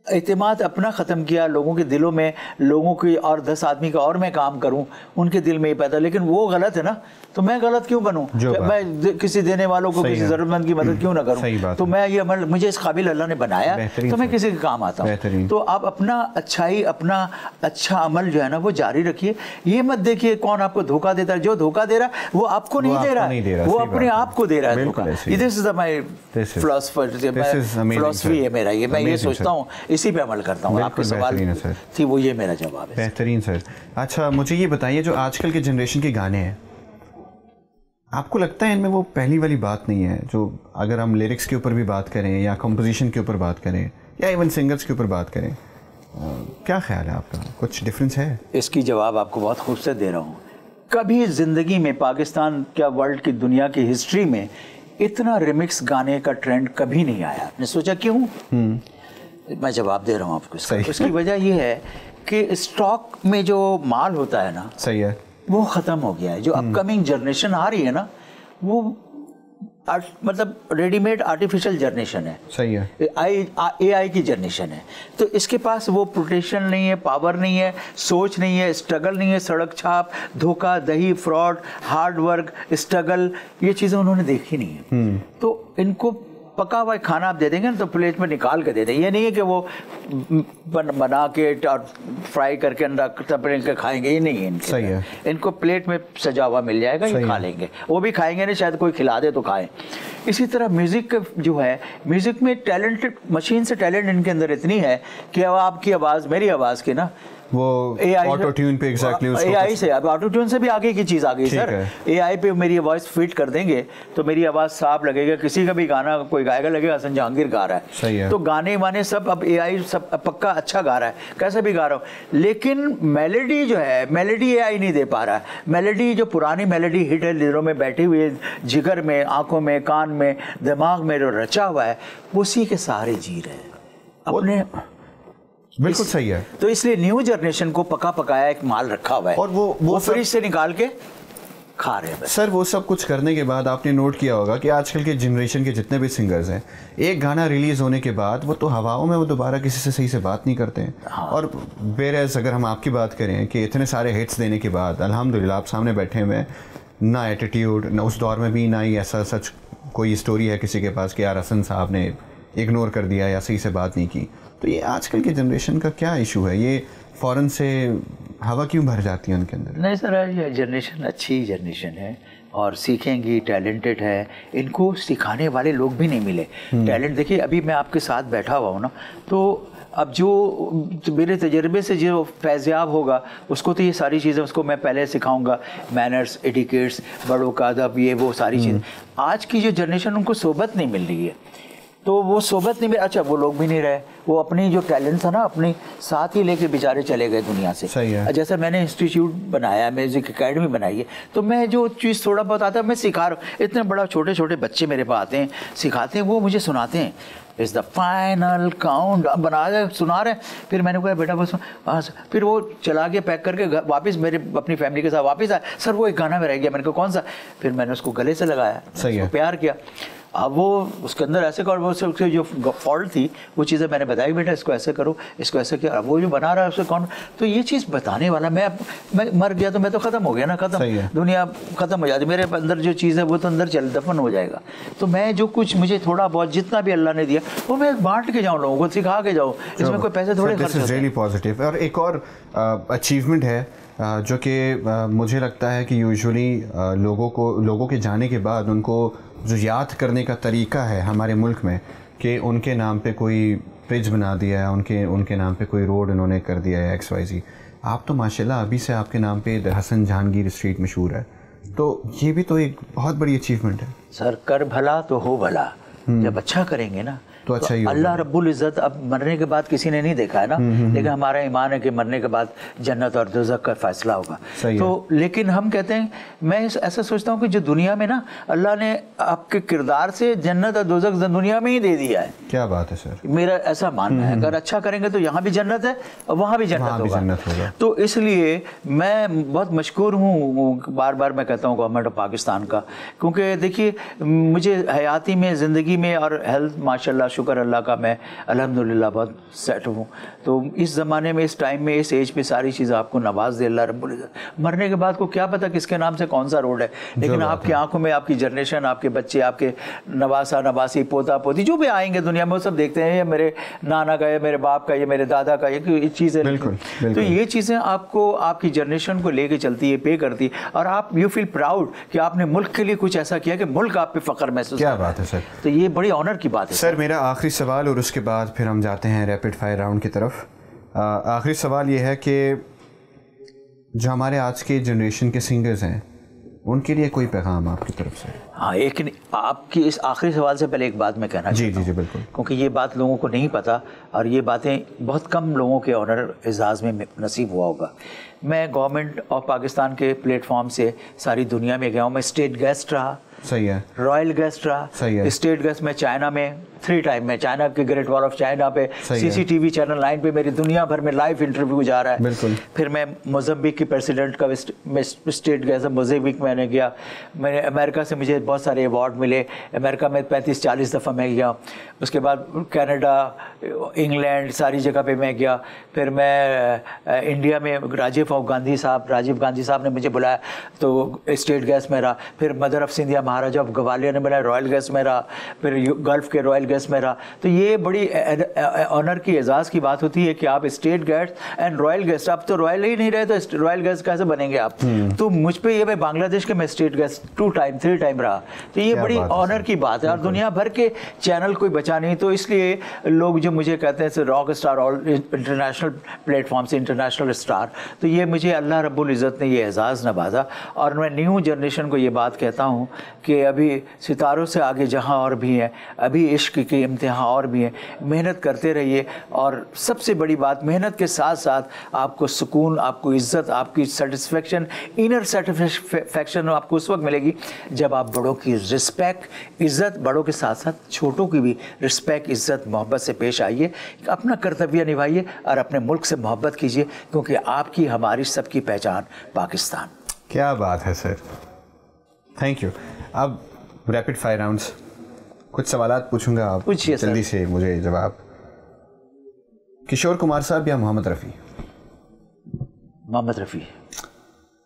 एतमाद अपना ख़त्म किया लोगों के दिलों में, लोगों की और 10 आदमी का और मैं काम करूं उनके दिल में ही पैदा, लेकिन वो गलत है ना, तो मैं गलत क्यों बनूं, मैं किसी देने वालों को किसी ज़रूरतमंद की मदद क्यों ना करूं। तो मैं ये अमल, मुझे इस काबिल अल्लाह ने बनाया तो मैं किसी के काम आता हूँ। तो आप अपना अच्छाई, अपना अच्छा अमल जो है ना वो जारी रखिए। ये मत देखिए कौन आपको धोखा देता है, जो धोखा दे रहा है वो आपको नहीं दे रहा है, वो अपने आप को दे रहा है धोखा। दिस इज माय फिलॉसफी है मेरा, ये मैं ये सोचता हूँ, इसी पे अमल करता हूँ। आपके सवाल थी वो, ये मेरा जवाब है। बेहतरीन सर। अच्छा मुझे ये बताइए, जो आजकल के जनरेशन के गाने हैं, आपको लगता है इनमें वो पहली वाली बात नहीं है, जो अगर हम लिरिक्स के ऊपर भी बात करें या कंपोजिशन के ऊपर बात करें या इवन सिंगर्स के ऊपर बात करें, क्या ख्याल है आपका, कुछ डिफरेंस है? इसकी जवाब आपको बहुत खूबसूरत दे रहा हूँ। कभी ज़िंदगी में पाकिस्तान क्या वर्ल्ड की दुनिया की हिस्ट्री में इतना रिमिक्स गाने का ट्रेंड कभी नहीं आया। आपने सोचा क्यों? मैं जवाब दे रहा हूँ आपको। उसकी वजह यह है कि स्टॉक में जो माल होता है ना, सही है, वो ख़त्म हो गया है। जो अपकमिंग जनरेशन आ रही है ना, वो मतलब रेडीमेड आर्टिफिशियल जनरेशन है, सही है, AI की जनरेशन है। तो इसके पास वो प्रोटेक्शन नहीं है, पावर नहीं है, सोच नहीं है, स्ट्रगल नहीं है, सड़क छाप, धोखा दही, फ्रॉड, हार्ड वर्क, स्ट्रगल, ये चीज़ें उन्होंने देखी नहीं है। तो इनको पका हुआ खाना आप दे देंगे ना तो प्लेट में निकाल के दे देंगे। ये नहीं है कि वो बना के और फ्राई करके अंदर के खाएंगे, ये नहीं है इनके। सही है। इनको प्लेट में सजा हुआ मिल जाएगा, ये खा लेंगे। वो भी खाएंगे नहीं, शायद कोई खिला दे तो खाएं। इसी तरह म्यूज़िक जो है, म्यूज़िक में टैलेंटेड, मशीन से टैलेंट इनके अंदर इतनी है कि अब आपकी आवाज़, मेरी आवाज़ की ना, वो ऑटो ट्यून पे एग्जैक्टली AI से, अब ऑटो ट्यून से भी आगे की चीज़ आ गई सर। AI पे मेरी वॉइस फिट कर देंगे तो मेरी आवाज़ साफ लगेगा। किसी का भी गाना कोई गाएगा लगेगा हसन जहांगीर गा रहा है। सही है। तो गाने वाने सब अब AI सब पक्का अच्छा गा रहा है, कैसे भी गा रहा हो, लेकिन मेलेडी जो है, मेलेडी AI नहीं दे पा रहा है। मेलेडी जो पुरानी मेलेडी हिट है, दिलों में बैठी हुई है, जिगर में, आंखों में, कान में, दिमाग में जो रचा हुआ है, उसी के सहारे जी रहे हैं अपने। बिल्कुल सही है। तो इसलिए न्यू जनरेशन को पका पकाया एक माल रखा हुआ है और वो फ्रिज से निकाल के खा रहे हैं। सर वो सब कुछ करने के बाद आपने नोट किया होगा कि आजकल के जनरेशन के जितने भी सिंगर्स हैं, एक गाना रिलीज होने के बाद वो तो हवाओं में, वो दोबारा किसी से सही से बात नहीं करते हैं। हाँ। और बेरेज अगर हम आपकी बात करें कि इतने सारे हिट्स देने के बाद अल्हम्दुलिल्लाह आप सामने बैठे हुए, ना एटीट्यूड, ना उस दौर में भी ना ही ऐसा सच कोई स्टोरी है किसी के पास कि यार हसन साहब ने इग्नोर कर दिया या सही से बात नहीं की। तो ये आजकल के जनरेशन का क्या इशू है? ये फ़ौरन से हवा क्यों भर जाती है उनके अंदर? नहीं सर, ये जनरेशन अच्छी जनरेशन है और सीखेंगी, टैलेंटेड है। इनको सिखाने वाले लोग भी नहीं मिले। टैलेंट देखिए, अभी मैं आपके साथ बैठा हुआ हूँ ना, तो अब जो मेरे तजर्बे से जो फैज़याब होगा उसको तो ये सारी चीज़ें उसको मैं पहले सिखाऊंगा, मैनर्स, एटिकेट्स, बड़ों का अदब, ये वो सारी चीज़ें। आज की जो जनरेशन, उनको सोबत नहीं मिल रही है, तो वो सोबत नहीं मिली। अच्छा, वो लोग भी नहीं रहे, वो अपनी जो टैलेंट था ना अपनी साथ ही लेके बेचारे चले गए दुनिया से। सही है। जैसे मैंने इंस्टीट्यूट बनाया, म्यूजिक एकेडमी बनाई है, तो मैं जो चीज़ थोड़ा बहुत आता है मैं सिखा रहा हूँ। इतने बड़ा छोटे छोटे बच्चे मेरे पास आते हैं, सिखाते हैं, वो मुझे सुनाते हैं, इज़ द फाइनल काउंट बना रहे, सुना रहे। फिर मैंने कहा बेटा बस फिर वो चला के पैक करके वापस मेरे अपनी फैमिली के साथ वापस आया। सर वो एक गाना में रह गया। मैंने कहा कौन सा? फिर मैंने उसको गले से लगाया, उसको प्यार किया। अब वो उसके अंदर ऐसे कर, वो उसकी जो फॉल्ट थी वो चीज़ें मैंने बताई, बेटा इसको ऐसे करो, इसको ऐसे किया। अब वो जो बना रहा है उसको कौन? तो ये चीज़ बताने वाला, मैं मर गया तो मैं तो ख़त्म हो गया ना, ख़त्म, दुनिया ख़त्म हो जाती। मेरे अंदर जो चीज़ है वो तो अंदर चल दफन हो जाएगा। तो मैं जो कुछ मुझे थोड़ा बहुत जितना भी अल्लाह ने दिया वो मैं बांट के जाऊँ, लोगों को सिखा के जाऊँ, इसमें कोई पैसे थोड़े खर्च होते हैं। Really positive. और एक और अचीवमेंट है जो कि मुझे लगता है कि यूजुअली लोगों के जाने के बाद उनको जो याद करने का तरीका है हमारे मुल्क में कि उनके नाम पे कोई ब्रिज बना दिया है, उनके नाम पे कोई रोड उन्होंने कर दिया है XYZ। आप तो माशाल्लाह अभी से आपके नाम पे हसन जहांगीर स्ट्रीट मशहूर है, तो ये भी तो एक बहुत बड़ी अचीवमेंट है। सर कर भला तो हो भला, जब अच्छा करेंगे ना तो अच्छा ही अल्लाह रब्बुल इज़्ज़त अब मरने के बाद किसी ने नहीं देखा है ना, लेकिन हमारा ईमान है कि मरने के बाद जन्नत और दोज़ख का फैसला होगा। तो लेकिन हम कहते हैं, मैं ऐसा सोचता हूँ कि जो दुनिया में ना अल्लाह ने आपके किरदार से जन्नत और दोज़ख दुनिया में ही दे दिया है। क्या बात है सर, मेरा ऐसा मानना है, अगर अच्छा करेंगे तो यहाँ भी जन्नत है और वहाँ भी जन्नत होगा। तो इसलिए मैं बहुत मशकूर हूँ, बार बार मैं कहता हूँ गवर्नमेंट ऑफ पाकिस्तान का, क्योंकि देखिए मुझे हयाती में, ज़िंदगी में और हेल्थ माशाल्लाह शुक्र अल्लाह का, मैं अल्हम्दुलिल्लाह बहुत सेट हूँ। तो इस ज़माने में, इस टाइम में, इस एज पे सारी चीज़ें आपको नवाज दे अल्लाह रब्बुल इज़्ज़त। मरने के बाद को क्या पता किसके नाम से कौन सा रोड है, लेकिन आपकी आंखों में आपकी जनरेशन, आपके बच्चे, आपके नवासा नवासी, पोता पोती जो भी आएंगे दुनिया में, वो सब देखते हैं ये मेरे नाना का, ये मेरे बाप का, ये मेरे दादा का, ये चीज़ें। तो ये चीज़ें आपको, आपकी जनरेशन को लेके चलती है, पे करती है, और आप यू फील प्राउड कि आपने मुल्क के लिए कुछ ऐसा किया कि मुल्क आप पे फ़ख्र महसूस। क्या बात है सर, तो ये बड़ी ऑनर की बात है। सर मेरा आखिरी सवाल, और उसके बाद फिर हम जाते हैं रैपिड फायर राउंड की तरफ। आखिरी सवाल ये है कि जो हमारे आज के जनरेशन के सिंगर्स हैं, उनके लिए कोई पैगाम आपकी तरफ से? हाँ, एक आपकी इस आखिरी सवाल से पहले एक बात मैं कहना चाहता हूँ। जी बिल्कुल, क्योंकि ये बात लोगों को नहीं पता और ये बातें बहुत कम लोगों के ऑनर एजाज़ में नसीब हुआ होगा। मैं गवर्नमेंट ऑफ पाकिस्तान के प्लेटफॉर्म से सारी दुनिया में गया हूँ। मैं स्टेट गेस्ट रहा, सही है, रॉयल गेस्ट रहा, सही है, स्टेट गेस्ट में चाइना में 3 टाइम में, चाइना के ग्रेट वॉल ऑफ चाइना पे, CCTV चैनल 9 पे मेरी दुनिया भर में लाइव इंटरव्यू जा रहा है। बिल्कुल। फिर मैं मोज़म्बिक के प्रेसिडेंट का स्टेट गेस्ट, मोज़म्बिक मैंने गया। मैंने अमेरिका से मुझे बहुत सारे अवार्ड मिले, अमेरिका में 35-40 दफ़ा मैं गया। उसके बाद कनाडा, इंग्लैंड, सारी जगह पे मैं गया। फिर मैं इंडिया में राजीव गांधी साहब ने मुझे बुलाया तो स्टेट गेस्ट में रहा। फिर mother of Scindia Maharaja of Gwalior ने बुलाया, रॉयल गेस्ट में रहा। फिर गल्फ़ के रॉयल गेस्ट में रहा। तो ये बड़ी ऑनर की, एजाज़ की बात होती है कि आप state guest and royal guest, आप तो रॉयल ही नहीं रहे तो रॉयल गेस्ट कैसे बनेंगे आप? तो मुझ पे ये, मैं बांग्लादेश के मैं स्टेट गेस्ट 3 टाइम रहा। तो ये बड़ी ऑनर की बात है और दुनिया भर के चैनल कोई बचा नहीं। तो इसलिए लोग जो मुझे कहते हैं rock star, all international platform से इंटरनेशनल स्टार, तो ये मुझे अल्लाह रब्बुल इज़्ज़त ने ये एजाज़ नवाजा। और मैं न्यू जनरेशन को ये बात कहता हूँ कि अभी सितारों से आगे जहाँ और भी हैं, अभी इश्क के इम्तिहान और भी हैं, मेहनत करते रहिए। और सबसे बड़ी बात, मेहनत के साथ साथ आपको सुकून, आपको इज़्ज़त, आपकी सेटिस्फेक्शन, इनर सेटिस्फेक्शन आपको उस वक्त मिलेगी जब आप बड़ों की रिस्पेक्ट, इज़्ज़त, बड़ों के साथ साथ छोटों की भी रिस्पेक्ट, इज़्ज़त, मोहब्बत से पेश आइए। अपना कर्तव्य निभाइए और अपने मुल्क से मोहब्बत कीजिए, क्योंकि आपकी, हमारी, सबकी पहचान पाकिस्तान। क्या बात है सर, थैंक यू। अब रैपिड फायर राउंड्स, कुछ सवालात पूछूंगा, आप पूछिए जल्दी से मुझे जवाब। किशोर कुमार साहब या मोहम्मद रफ़ी? मोहम्मद रफ़ी।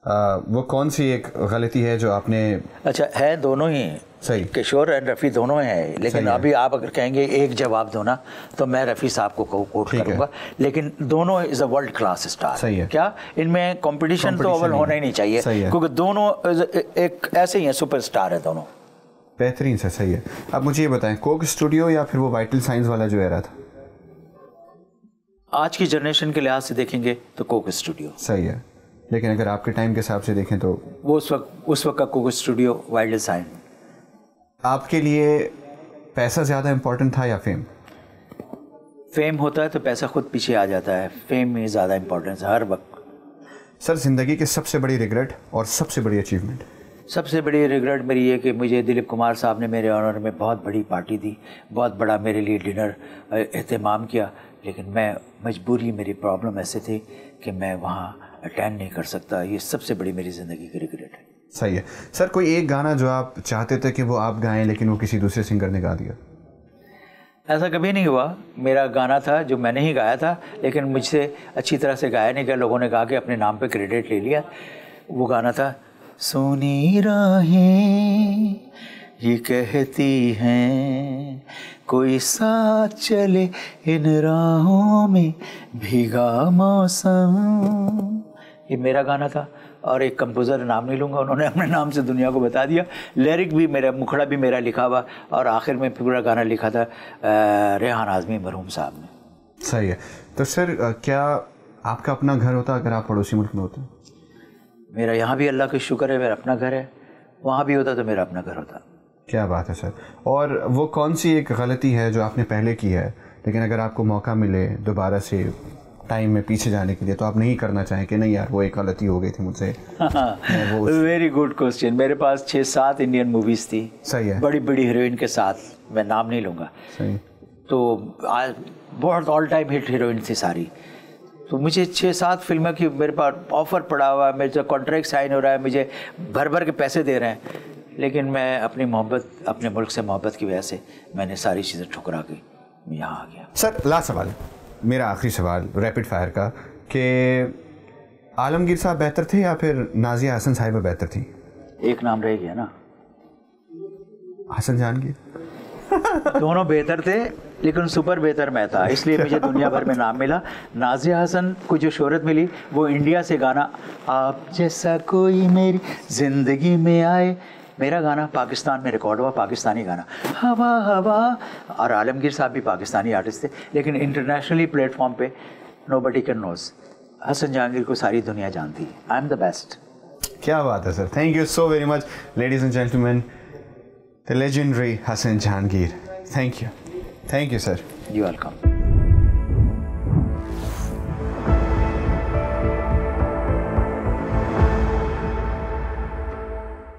वो कौन सी एक गलती है जो आपने? अच्छा, है दोनों ही सही, किशोर एंड रफ़ी दोनों हैं, लेकिन अभी आप अगर कहेंगे एक जवाब दो ना, तो मैं रफ़ी साहब को कोट करूंगा। लेकिन दोनों is a world class star. सही है। क्या इनमें कंपटीशन तो अव्वल होना ही नहीं चाहिए, क्योंकि दोनों एक ऐसे ही हैं, सुपरस्टार है दोनों। बेहतरीन से, सही है। अब मुझे ये बताएं, कोक स्टूडियो या फिर वो वाइटल साइंस वाला जो एरा था? आज की जनरेशन के लिहाज से देखेंगे तो कोक स्टूडियो सही है, लेकिन अगर आपके टाइम के हिसाब से देखें तो वो उस वक्त का कोक स्टूडियो, वाइटल साइंस। आपके लिए पैसा ज़्यादा इम्पोर्टेंट था या फेम? फेम होता है तो पैसा खुद पीछे आ जाता है, फेम में ज़्यादा इम्पोर्टेंस हर वक्त। सर, ज़िंदगी की सबसे बड़ी रिग्रेट और सबसे बड़ी अचीवमेंट? सबसे बड़ी रिग्रेट मेरी ये कि मुझे दिलीप कुमार साहब ने मेरे ऑनर में बहुत बड़ी पार्टी दी, बहुत बड़ा मेरे लिए डिनर एहतमाम किया, लेकिन मैं मजबूरी, मेरी प्रॉब्लम ऐसे थी कि मैं वहाँ अटेंड नहीं कर सकता। ये सबसे बड़ी मेरी ज़िंदगी की रिग्रेट है। सही है। सर, कोई एक गाना जो आप चाहते थे कि वो आप गाएं लेकिन वो किसी दूसरे सिंगर ने गा दिया? ऐसा कभी नहीं हुआ। मेरा गाना था जो मैंने ही गाया था, लेकिन मुझसे अच्छी तरह से गाया नहीं गया, लोगों ने गा के अपने नाम पे क्रेडिट ले लिया। वो गाना था, सोनी राहें ये कहती हैं कोई साथ चले इन राहों में भीगा मौसम। ये मेरा गाना था और एक कंपोज़र, नाम नहीं लूँगा, उन्होंने अपने नाम से दुनिया को बता दिया। लिरिक भी मेरा, मुखड़ा भी मेरा लिखा हुआ, और आखिर में पूरा गाना लिखा था रेहान आज़मी मरहूम साहब ने। सही है। तो सर, क्या आपका अपना घर होता अगर आप पड़ोसी मुल्क में होते? मेरा यहाँ भी अल्लाह का शुक्र है मेरा अपना घर है, वहाँ भी होता तो मेरा अपना घर होता। क्या बात है सर। और वो कौन सी एक गलती है जो आपने पहले की है, लेकिन अगर आपको मौका मिले दोबारा से टाइम में पीछे जाने के लिए, तो आप नहीं करना चाहें कि नहीं यार वो एक गलती हो गई थी मुझसे? Very good question. मेरे पास 6-7 इंडियन मूवीज़ थी। सही है। बड़ी बड़ी हीरोइन के साथ, मैं नाम नहीं लूँगा। सही। तो आज बहुत ऑल टाइम हिट हीरोइन थी सारी। तो मुझे 6-7 फिल्मों की मेरे पास ऑफ़र पड़ा हुआ है, मेरा कॉन्ट्रैक्ट साइन हो रहा है, मुझे भर भर के पैसे दे रहे हैं, लेकिन मैं अपनी मोहब्बत, अपने मुल्क से मोहब्बत की वजह से मैंने सारी चीज़ें ठुकरा के यहाँ आ गया। सर लास्ट सवाल, मेरा आखिरी सवाल रैपिड फायर का, कि आलमगीर साहब बेहतर थे या फिर नाज़िया हसन साहिबा बेहतर थी? एक नाम रह गया ना, हसन जहांगीर। दोनों बेहतर थे, लेकिन सुपर बेहतर मैं था, इसलिए मुझे दुनिया भर में नाम मिला। नाज़िया हसन को जो शोहरत मिली वो इंडिया से गाना आप जैसा कोई मेरी ज़िंदगी में आए, मेरा गाना पाकिस्तान में रिकॉर्ड हुआ, पाकिस्तानी गाना हवा हवा। और आलमगीर साहब भी पाकिस्तानी आर्टिस्ट थे, लेकिन इंटरनेशनली प्लेटफॉर्म पे nobody can knows. Hasan Jahangir को सारी दुनिया जानती है। I am the best. क्या बात है sir. Thank you so very much ladies and gentleman, the legendary Hasan Jahangir. Thank you sir. You welcome.